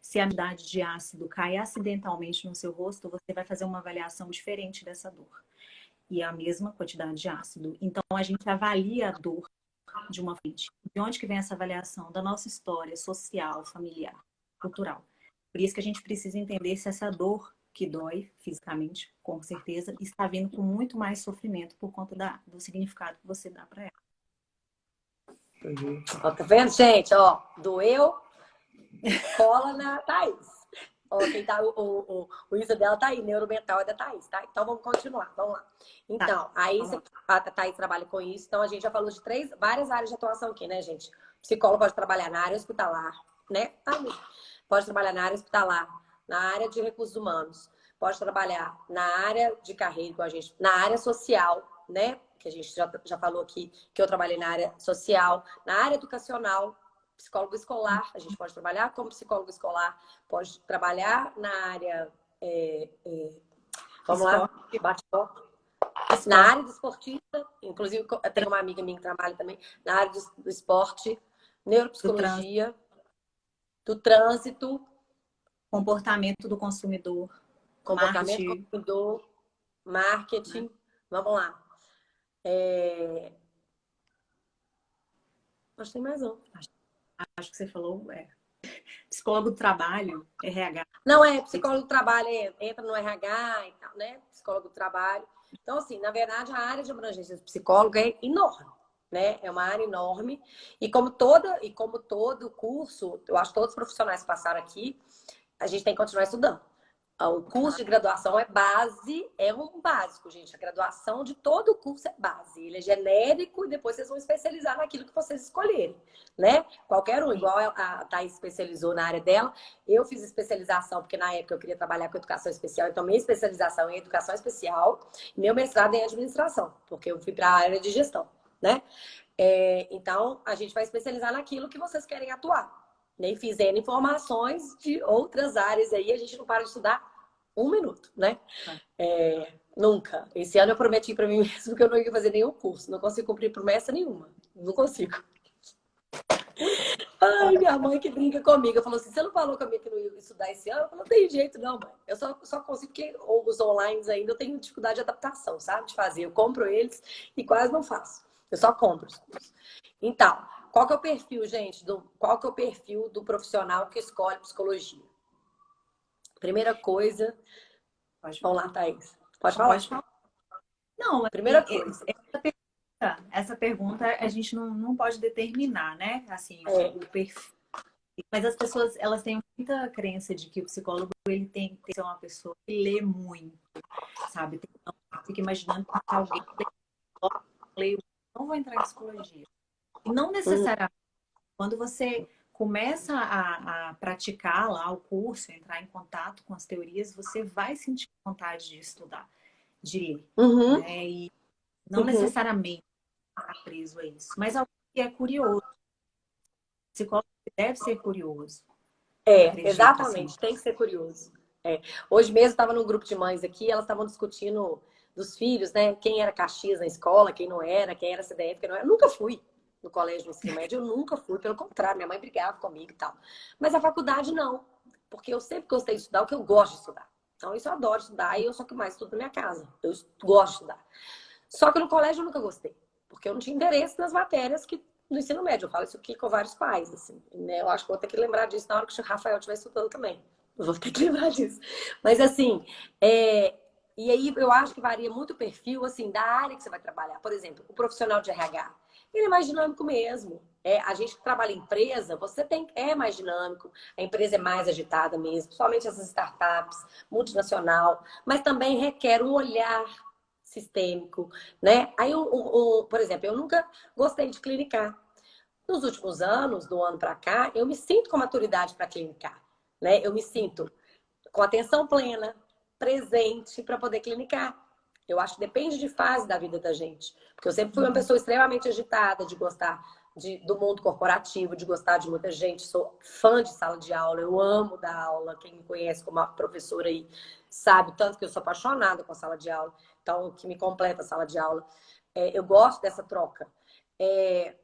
Se a quantidade de ácido cai acidentalmente no seu rosto, você vai fazer uma avaliação diferente dessa dor. E a mesma quantidade de ácido. Então, a gente avalia a dor de uma frente. De onde que vem essa avaliação? Da nossa história social, familiar, cultural. Por isso que a gente precisa entender se essa dor que dói fisicamente, com certeza, está vindo com muito mais sofrimento por conta do significado que você dá para ela. Ó, tá vendo, gente? Ó, doeu, cola na Thaís. Ó, quem tá, o Insta dela tá aí, neuromental é da Thaís, tá? Então vamos continuar, vamos lá. Então, aí a Thaís trabalha com isso, então a gente já falou de várias áreas de atuação aqui, né, gente? O psicólogo pode trabalhar na área hospitalar, né? Pode trabalhar na área hospitalar, na área de recursos humanos, pode trabalhar na área de carreira com a gente, na área social, né? Que a gente já falou aqui, que eu trabalhei na área social, na área educacional, psicólogo escolar, a gente pode trabalhar como psicólogo escolar, pode trabalhar na área. Vamos lá, bate-papo. Na área do esportista, inclusive eu tenho uma amiga minha que trabalha também na área do esporte, neuropsicologia, do trânsito, comportamento do consumidor, comportamento do marketing. consumidor, marketing. Vamos lá. Acho que tem mais um. Acho que você falou, psicólogo do trabalho, RH. Não, psicólogo do trabalho, entra no RH e tal, né? Psicólogo do trabalho. Então, assim, na verdade, a área de abrangência do psicólogo é enorme, né? É uma área enorme. E como todo curso, eu acho que todos os profissionais que passaram aqui, a gente tem que continuar estudando. O curso de graduação é um básico, gente. A graduação de todo o curso é base. Ele é genérico e depois vocês vão especializar naquilo que vocês escolherem, né? Qualquer um, igual a Thaís especializou na área dela. Eu fiz especialização, porque na época eu queria trabalhar com educação especial, então minha especialização é em educação especial e meu mestrado é em administração, porque eu fui para a área de gestão, né? Então, a gente vai especializar naquilo que vocês querem atuar. Nem fizendo informações de outras áreas aí, a gente não para de estudar um minuto, né? Nunca. Esse ano eu prometi para mim mesmo que eu não ia fazer nenhum curso. Não consigo cumprir promessa nenhuma. Não consigo. Ai, minha mãe que brinca comigo. Falou assim, você não falou comigo que não ia estudar esse ano? Eu falei, não tem jeito não, mãe. Eu só consigo porque os online ainda eu tenho dificuldade de adaptação, sabe? De fazer. Eu compro eles e quase não faço. Eu só compro os cursos. Então, qual que é o perfil, gente? Qual que é o perfil do profissional que escolhe psicologia? Primeira coisa... Pode Vamos falar. lá, Thaís. Pode Não, falar. pode falar. Não, Primeira assim, coisa. essa pergunta a gente não pode determinar, né? Assim, É, o perfil. Mas as pessoas, elas têm muita crença de que o psicólogo, ele tem que ser uma pessoa que lê muito, sabe? Fica imaginando que alguém lê, não vou entrar em psicologia. E não uhum, necessariamente, quando você começa a praticar lá o curso, entrar em contato com as teorias, você vai sentir vontade de estudar, de ler, uhum, né? E não uhum. necessariamente está preso a isso, mas alguém que é curioso, o psicólogo deve ser curioso, acredito, assim. Exatamente, tem que ser curioso. É. Hoje mesmo estava num grupo de mães aqui, elas estavam discutindo dos filhos, né? Quem era Caxias na escola, quem não era, quem era CDF, quem não era. Eu nunca fui no colégio no ensino médio, eu nunca fui, pelo contrário, minha mãe brigava comigo e tal. Mas a faculdade não, porque eu sempre gostei de estudar o que eu gosto de estudar. Então, isso eu adoro estudar e eu sou o que mais estudo na minha casa. Eu gosto de estudar. Só que no colégio eu nunca gostei, porque eu não tinha interesse nas matérias que no ensino médio. Eu falo isso aqui com vários pais, assim, né? Eu acho que vou ter que lembrar disso na hora que o Rafael estiver estudando também. Eu vou ter que lembrar disso. Mas assim, e aí eu acho que varia muito o perfil, assim, da área que você vai trabalhar. Por exemplo, o profissional de RH, ele é mais dinâmico mesmo. A gente que trabalha em empresa, é mais dinâmico, a empresa é mais agitada mesmo, somente essas startups, multinacional, mas também requer um olhar sistêmico, né? Aí, por exemplo, eu nunca gostei de clinicar. Nos últimos anos, do ano para cá, eu me sinto com maturidade para clinicar, né? Eu me sinto com atenção plena, presente para poder clinicar. Eu acho que depende de fase da vida da gente. Porque eu sempre fui uma Uhum. pessoa extremamente agitada, de gostar do mundo corporativo, de gostar de muita gente. Sou fã de sala de aula, eu amo dar aula. Quem me conhece como uma professora aí sabe, tanto que eu sou apaixonada com a sala de aula. Então, o que me completa a sala de aula. Eu gosto dessa troca. É,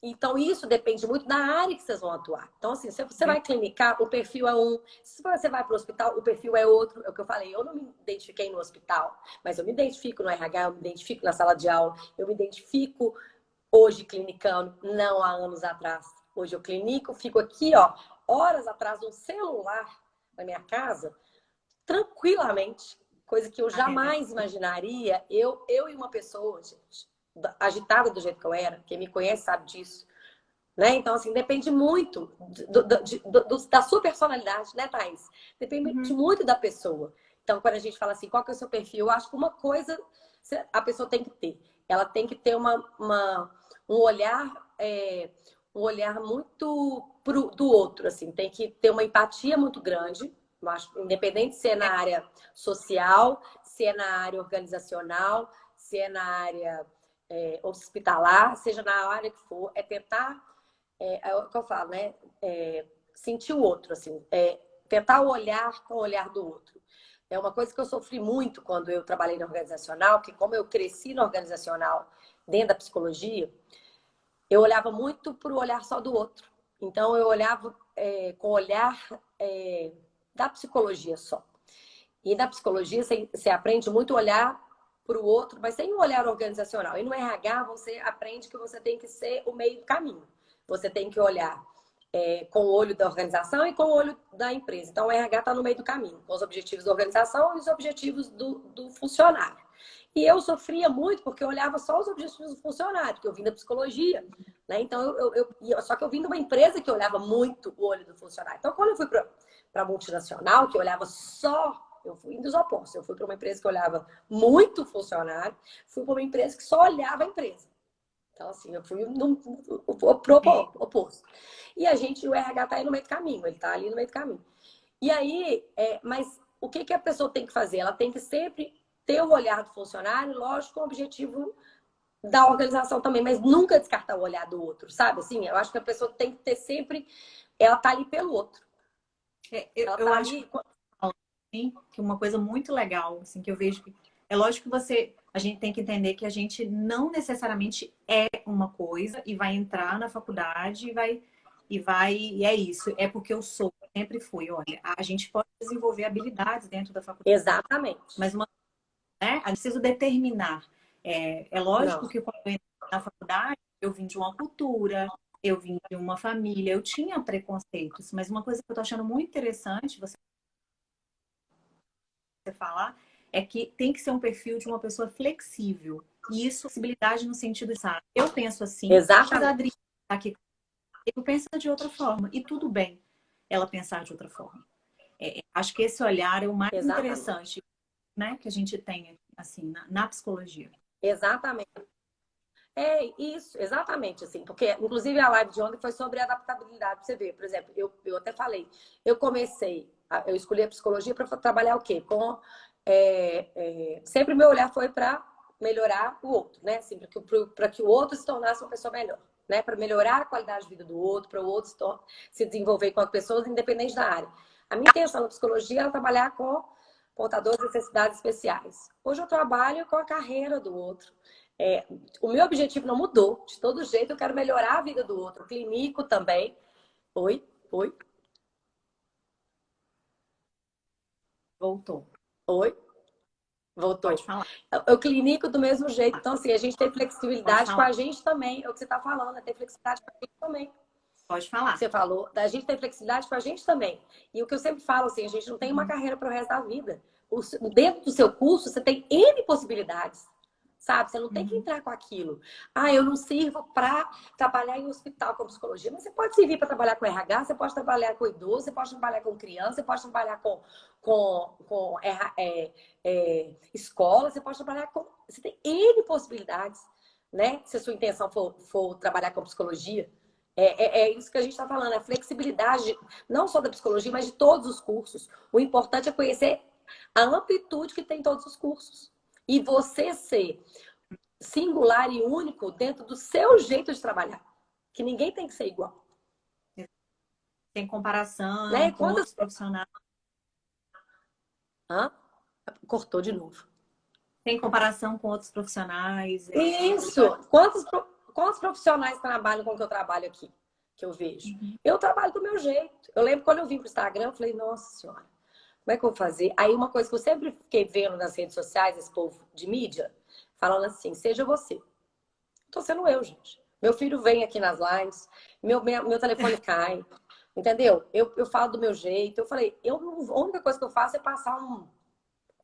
então, isso depende muito da área que vocês vão atuar. Então, assim, se você vai clinicar, o perfil é um. Se você vai para o hospital, o perfil é outro. É o que eu falei. Eu não me identifiquei no hospital, mas eu me identifico no RH, eu me identifico na sala de aula, eu me identifico hoje clinicando, não há anos atrás. Hoje eu clinico, fico aqui, ó, horas atrás no celular na minha casa, tranquilamente. Coisa que eu jamais imaginaria. Eu e uma pessoa, gente, agitada do jeito que eu era, quem me conhece sabe disso. Né? Então, assim, depende muito da sua personalidade, né, Thaís? Depende Uhum. muito da pessoa. Então, quando a gente fala assim, qual que é o seu perfil? Eu acho que uma coisa a pessoa tem que ter. Ela tem que ter um olhar, um olhar muito do outro, assim. Tem que ter uma empatia muito grande. Eu acho, independente se é na área social, se é na área organizacional, se é na área hospitalar, seja na área que for, é tentar é o que eu falo, né? Sentir o outro, assim, tentar olhar com o olhar do outro. É uma coisa que eu sofri muito quando eu trabalhei na organizacional, que como eu cresci na organizacional dentro da psicologia, eu olhava muito para o olhar só do outro. Então eu olhava com o olhar da psicologia só. E na psicologia você aprende muito a olhar para o outro, mas sem um olhar organizacional. E no RH você aprende que você tem que ser o meio do caminho. Você tem que olhar com o olho da organização e com o olho da empresa. Então o RH está no meio do caminho, com os objetivos da organização e os objetivos do funcionário. E eu sofria muito porque eu olhava só os objetivos do funcionário, porque eu vim da psicologia, né? Então, só que eu vim de uma empresa que olhava muito o olho do funcionário. Então, quando eu fui para a multinacional, que olhava só eu fui dos opostos. Eu fui para uma empresa que olhava muito funcionário, fui para uma empresa que só olhava a empresa. Então, assim, eu fui pro oposto. E o RH está aí no meio do caminho, ele está ali no meio do caminho. E aí, mas o que a pessoa tem que fazer? Ela tem que sempre ter o olhar do funcionário, lógico, com o objetivo da organização também, mas nunca descartar o olhar do outro, sabe? Assim, eu acho que a pessoa tem que ter sempre, ela tá ali pelo outro. Ela Eu tá acho ali. que uma coisa muito legal, assim, que eu vejo que é lógico que a gente tem que entender que a gente não necessariamente é uma coisa e vai entrar na faculdade e é isso, é porque eu sou, sempre fui. Olha, a gente pode desenvolver habilidades dentro da faculdade, Exatamente. mas né, eu preciso determinar. É lógico Não. que quando eu entrei na faculdade, eu vim de uma cultura, eu vim de uma família, eu tinha preconceitos, mas uma coisa que eu tô achando muito interessante você falar é que tem que ser um perfil de uma pessoa flexível. E isso, flexibilidade no sentido de, sabe, eu penso assim, mas a Exatamente. Adri tá aqui, eu penso de outra forma. E tudo bem ela pensar de outra forma. Acho que esse olhar é o mais Exatamente. interessante, né, que a gente tem assim na psicologia. Exatamente. É isso, exatamente assim, porque inclusive a live de ontem foi sobre adaptabilidade, pra você ver, por exemplo, eu até falei, eu escolhi a psicologia para trabalhar o quê? Sempre meu olhar foi para melhorar o outro, né? Assim, para que o outro se tornasse uma pessoa melhor, né? Para melhorar a qualidade de vida do outro, para o outro se desenvolver com as pessoas, independente da área. A minha intenção na psicologia era trabalhar com portadores de necessidades especiais. Hoje eu trabalho com a carreira do outro. É, o meu objetivo não mudou. De todo jeito, eu quero melhorar a vida do outro. Clínico também. Oi, oi, Voltou. oi. Pode Voltou. falar. Eu clinico do mesmo jeito. Então, assim, a gente tem Pode flexibilidade com a falar. gente também. É o que você está falando, é ter flexibilidade com a gente também. Pode Que falar. você falou, da gente ter flexibilidade com a gente também. E o que eu sempre falo, assim, a gente não tem uma Uhum. carreira para o resto da vida. Dentro do seu curso, você tem N possibilidades. Sabe? Você não tem que Uhum. entrar com aquilo. Ah, eu não sirvo para trabalhar em hospital com psicologia, mas você pode servir para trabalhar com RH, você pode trabalhar com idoso, você pode trabalhar com criança, você pode trabalhar com escola, você pode trabalhar com. Você tem N possibilidades, né? Se a sua intenção for trabalhar com psicologia. É isso que a gente está falando, a flexibilidade, não só da psicologia, mas de todos os cursos. O importante é conhecer a amplitude que tem todos os cursos. E você ser singular e único dentro do seu jeito de trabalhar. Que ninguém tem que ser igual. Tem Né? comparação com Quantas. outros profissionais. Hã? Cortou de novo. Tem comparação com outros profissionais. Isso! Quantos profissionais trabalham com o que eu trabalho aqui? Que eu vejo. Uhum. Eu trabalho do meu jeito. Eu lembro quando eu vim para o Instagram, eu falei, nossa senhora, como é que eu vou fazer? Aí uma coisa que eu sempre fiquei vendo nas redes sociais, esse povo de mídia, falando assim, seja você. Tô sendo eu, gente. Meu filho vem aqui nas lives, meu telefone cai, entendeu? Eu falo do meu jeito. Eu falei, a única coisa que eu faço é passar uma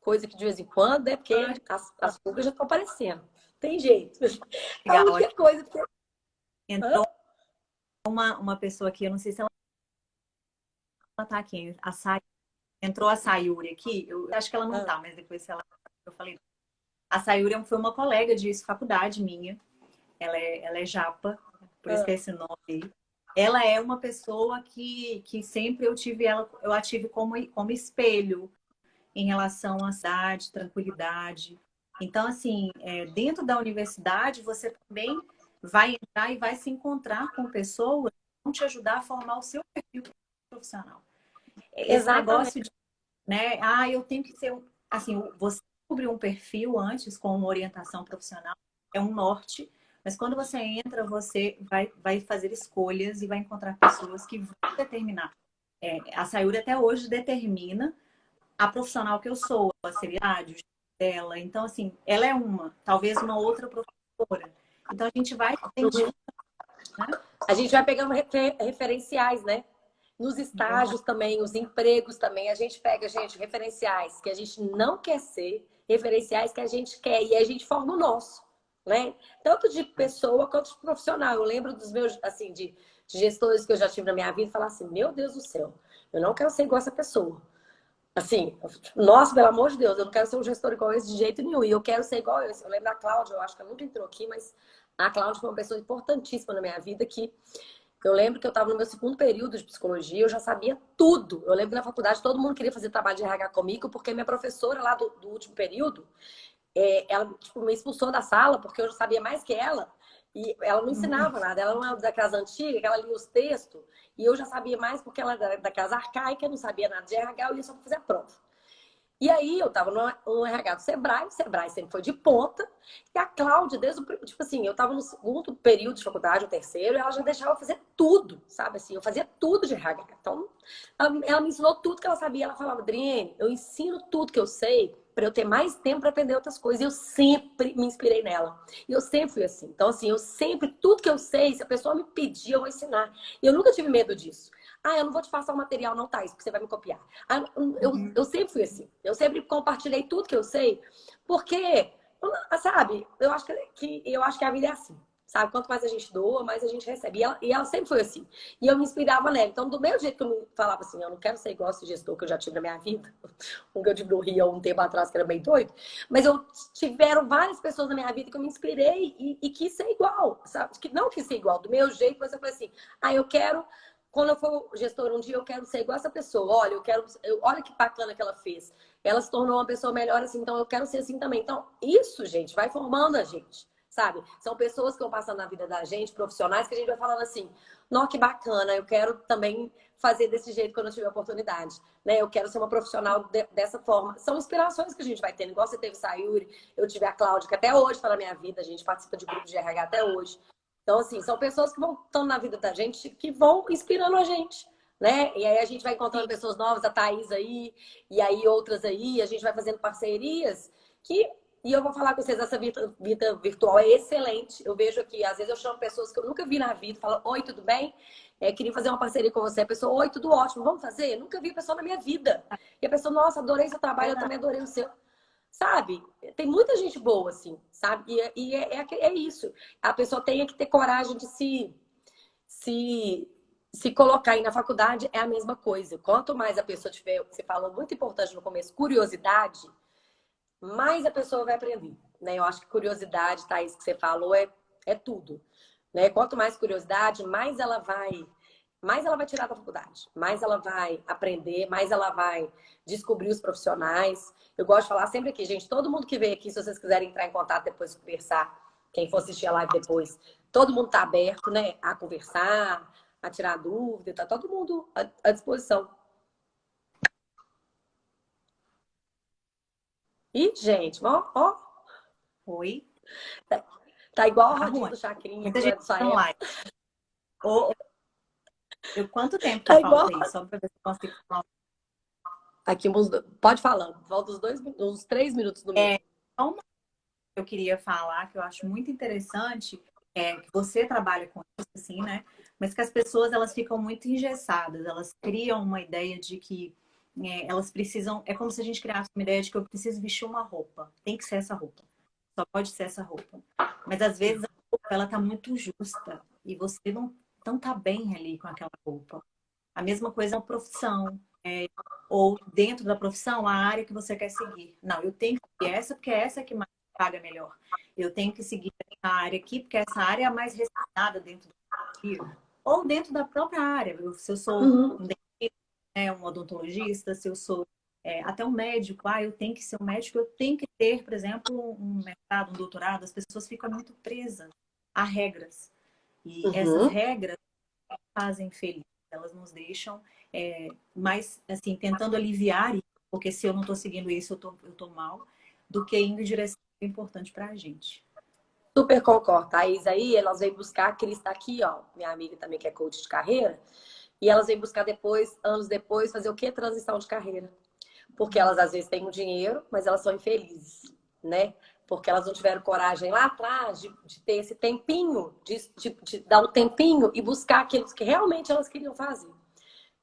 coisa que de vez em quando, é porque as pulgas já estão aparecendo. Tem jeito. É a Legal. única coisa. Porque... Hã? Entrou uma pessoa aqui, eu não sei se ela tá aqui. Entrou a Sayuri aqui. Eu acho que ela não Hã? tá, mas depois se ela. Eu falei. A Sayuri foi uma colega de faculdade minha. Ela é japa, por isso que Hã? é esse nome aí. Ela é uma pessoa que sempre eu a tive como espelho em relação à cidade, tranquilidade. Então, assim, dentro da universidade, você também vai entrar e vai se encontrar com pessoas que vão te ajudar a formar o seu perfil profissional. Esse Exatamente. negócio de, né, eu tenho que ser, assim, você descobrir um perfil antes com uma orientação profissional é um norte, mas quando você entra, você vai fazer escolhas e vai encontrar pessoas que vão determinar. A Sayuri até hoje determina a profissional que eu sou, a seriedade, o jeito dela. Então, assim, ela é talvez uma outra professora. Então, a gente vai Uhum. identificar, né? A gente vai pegando referenciais, né? Nos Verdade. estágios também, os empregos também, a gente pega, gente, referenciais que a gente não quer ser, referenciais que a gente quer, e a gente forma o nosso, né? Tanto de pessoa quanto de profissional. Eu lembro dos meus, assim, de gestores que eu já tive na minha vida, falar assim, meu Deus do céu, eu não quero ser igual essa pessoa. Assim, nossa, pelo amor de Deus, eu não quero ser um gestor igual esse de jeito nenhum. E eu quero ser igual esse. Eu lembro da Cláudia, eu acho que ela nunca entrou aqui, mas a Cláudia foi uma pessoa importantíssima na minha vida que eu lembro que eu estava no meu segundo período de psicologia, eu já sabia tudo. Eu lembro que na faculdade todo mundo queria fazer trabalho de RH comigo, porque minha professora lá do último período, ela tipo, me expulsou da sala, porque eu já sabia mais que ela. E ela não Uhum. ensinava nada. Ela não era da casa antiga, que ela lia os textos. E eu já sabia mais porque ela era da casa arcaica, não sabia nada de RH, eu ia só para fazer a prova. E aí eu tava no RH do Sebrae, o Sebrae sempre foi de ponta, e a Cláudia, desde o, tipo assim, eu tava no segundo período de faculdade, o terceiro, e ela já deixava eu fazer tudo, sabe assim, eu fazia tudo de RH. Então, ela me ensinou tudo que ela sabia, ela falava, Adriene, eu ensino tudo que eu sei para eu ter mais tempo para aprender outras coisas. E eu sempre me inspirei nela. E eu sempre fui assim. Então, assim, eu sempre, tudo que eu sei, se a pessoa me pedir, eu vou ensinar. E eu nunca tive medo disso. Ah, eu não vou te passar o material, não, Thaís, porque você vai me copiar. Ah, eu sempre fui assim. Eu sempre compartilhei tudo que eu sei, porque, sabe, eu acho que a vida é assim. Sabe? Quanto mais a gente doa, mais a gente recebe. E ela sempre foi assim. E eu me inspirava nela. Então, do mesmo jeito que eu me falava assim, eu não quero ser igual esse gestor que eu já tive na minha vida, um que eu tive no Rio há um tempo atrás, que era bem doido. Mas tiveram várias pessoas na minha vida que eu me inspirei e quis ser igual. Sabe? Que não quis ser igual, do meu jeito, mas eu falei assim, eu quero. Quando eu for gestor um dia, eu quero ser igual essa pessoa. Olha, olha que bacana que ela fez. Ela se tornou uma pessoa melhor assim, então eu quero ser assim também. Então, isso, gente, vai formando a gente. Sabe? São pessoas que vão passando na vida da gente, profissionais, que a gente vai falando assim, nossa, que bacana, eu quero também fazer desse jeito quando eu tiver oportunidade, né? Eu quero ser uma profissional dessa forma. São inspirações que a gente vai tendo, igual você teve Sayuri, eu tive a Cláudia, que até hoje está na minha vida, a gente participa de grupos de RH até hoje. Então, assim, são pessoas que vão estando na vida da gente, que vão inspirando a gente, né? E aí a gente vai encontrando pessoas novas, a Thaís aí, e aí outras aí, a gente vai fazendo parcerias que e eu vou falar com vocês, essa vida virtual é excelente. Eu vejo aqui, às vezes eu chamo pessoas que eu nunca vi na vida, falo, oi, tudo bem? Queria fazer uma parceria com você. A pessoa, oi, tudo ótimo, vamos fazer? Eu nunca vi a pessoa na minha vida. E a pessoa, nossa, adorei seu trabalho, eu também adorei o seu. Sabe? Tem muita gente boa, assim, sabe? É isso. A pessoa tem que ter coragem de se, se colocar aí na faculdade, é a mesma coisa. Quanto mais a pessoa tiver, você falou muito importante no começo, curiosidade, mais a pessoa vai aprender, né? Eu acho que curiosidade, Thaís, que você falou, é tudo, né? Quanto mais curiosidade, mais ela vai tirar da faculdade, mais ela vai aprender, mais ela vai descobrir os profissionais. Eu gosto de falar sempre aqui, gente, todo mundo que veio aqui, se vocês quiserem entrar em contato depois de conversar, quem for assistir a live depois, todo mundo tá aberto, né, a conversar, a tirar dúvida, tá todo mundo à disposição. E, gente, ó. Oi? Tá igual a Tá rodinha ruim. do Chacrinha, Muita que não é gente da sua não época. like. Ô, quanto tempo que Tá igual. falta aí? Só pra ver se eu consigo falar. Aqui, pode falar. Falta uns 3 minutos no meu. Uma que eu queria falar, que eu acho muito interessante, é que você trabalha com isso, assim, né? Mas que as pessoas, elas ficam muito engessadas. Elas criam uma ideia de que elas precisam... É como se a gente criasse uma ideia de que eu preciso vestir uma roupa. Tem que ser essa roupa. Só pode ser essa roupa. Mas, às vezes, a roupa, ela tá muito justa. E você não tá bem ali com aquela roupa. A mesma coisa é uma profissão. Ou dentro da profissão, a área que você quer seguir. Não, eu tenho que seguir essa porque é essa que mais paga melhor. Eu tenho que seguir essa área aqui porque essa área é a mais respeitada dentro do Brasil. Ou dentro da própria área. Se eu sou Uhum. um dentista, um odontologista, se eu sou até um médico, eu tenho que ser um médico, eu tenho que ter, por exemplo, um mestrado, um doutorado. As pessoas ficam muito presas a regras. E essas Uhum. regras fazem feliz. Elas nos deixam mais, assim, tentando aliviar isso, porque se eu não estou seguindo isso, eu tô mal, do que indo em direção importante para a gente. Super concordo. Thaís aí, elas vêm buscar, a Cris tá aqui, ó, minha amiga também que é coach de carreira, e elas vêm buscar depois, anos depois, fazer o quê? Transição de carreira. Porque elas às vezes têm um dinheiro, mas elas são infelizes, né? Porque elas não tiveram coragem lá atrás de ter esse tempinho, de dar um tempinho e buscar aquilo que realmente elas queriam fazer.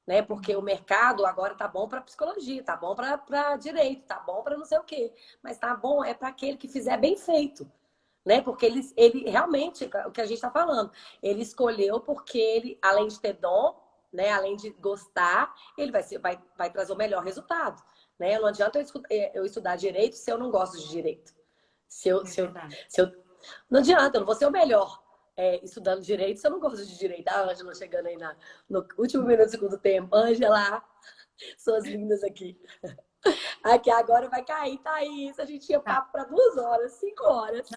Né? Porque o mercado agora tá bom para psicologia, tá bom para direito, tá bom para não sei o quê, mas tá bom é para aquele que fizer bem feito, né? Porque ele realmente, o que a gente está falando, ele escolheu porque ele, além de ter dom, né? Além de gostar, ele vai trazer o melhor resultado, né? Não adianta eu estudar direito se eu não gosto de direito. Não adianta, eu não vou ser o melhor estudando direito se eu não gosto de direito. A Ângela chegando aí no último minuto do segundo tempo. Ângela, suas lindas aqui. Aqui agora vai cair, Thaís. A gente tinha Tá, papo para 2 horas, 5 horas.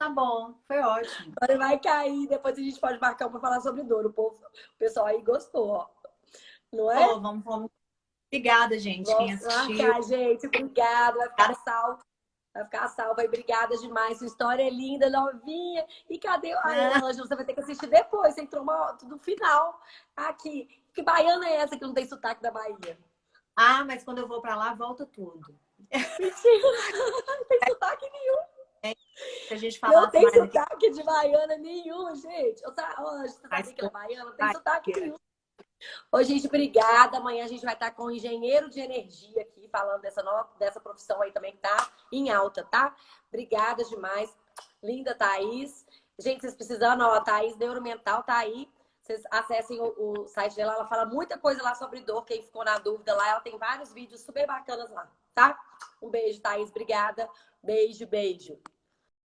tá bom, foi ótimo. Agora vai cair, depois a gente pode marcar para falar sobre dor. O pessoal aí gostou, ó. Não é? Vamos. Obrigada, gente, quem Vamos assistiu. marcar, gente. Obrigada. Vai ficar salvo. Vai ficar salva. Obrigada demais. Sua história é linda, novinha. E cadê a Ângela? Você vai ter que assistir depois. Você entrou no final. Aqui. Que baiana é essa que não tem sotaque da Bahia? Mas quando eu vou para lá, volta tudo. Mentira! Não tem sotaque nenhum. Se a gente Não falasse tem mais aqui, sotaque de baiana nenhum, gente. Você sabe mais que ela é baiana? Não tem sotaque pouco. nenhum. Ô, gente, obrigada. Amanhã a gente vai estar com o engenheiro de energia aqui, falando dessa profissão aí também que tá em alta, tá? Obrigada demais. Linda, Thaís. Gente, vocês precisando, ó, a Thaís Neuromental tá aí. Vocês acessem o site dela, ela fala muita coisa lá sobre dor. Quem ficou na dúvida lá, ela tem vários vídeos super bacanas lá, tá? Um beijo, Thaís. Obrigada. Beijo, beijo.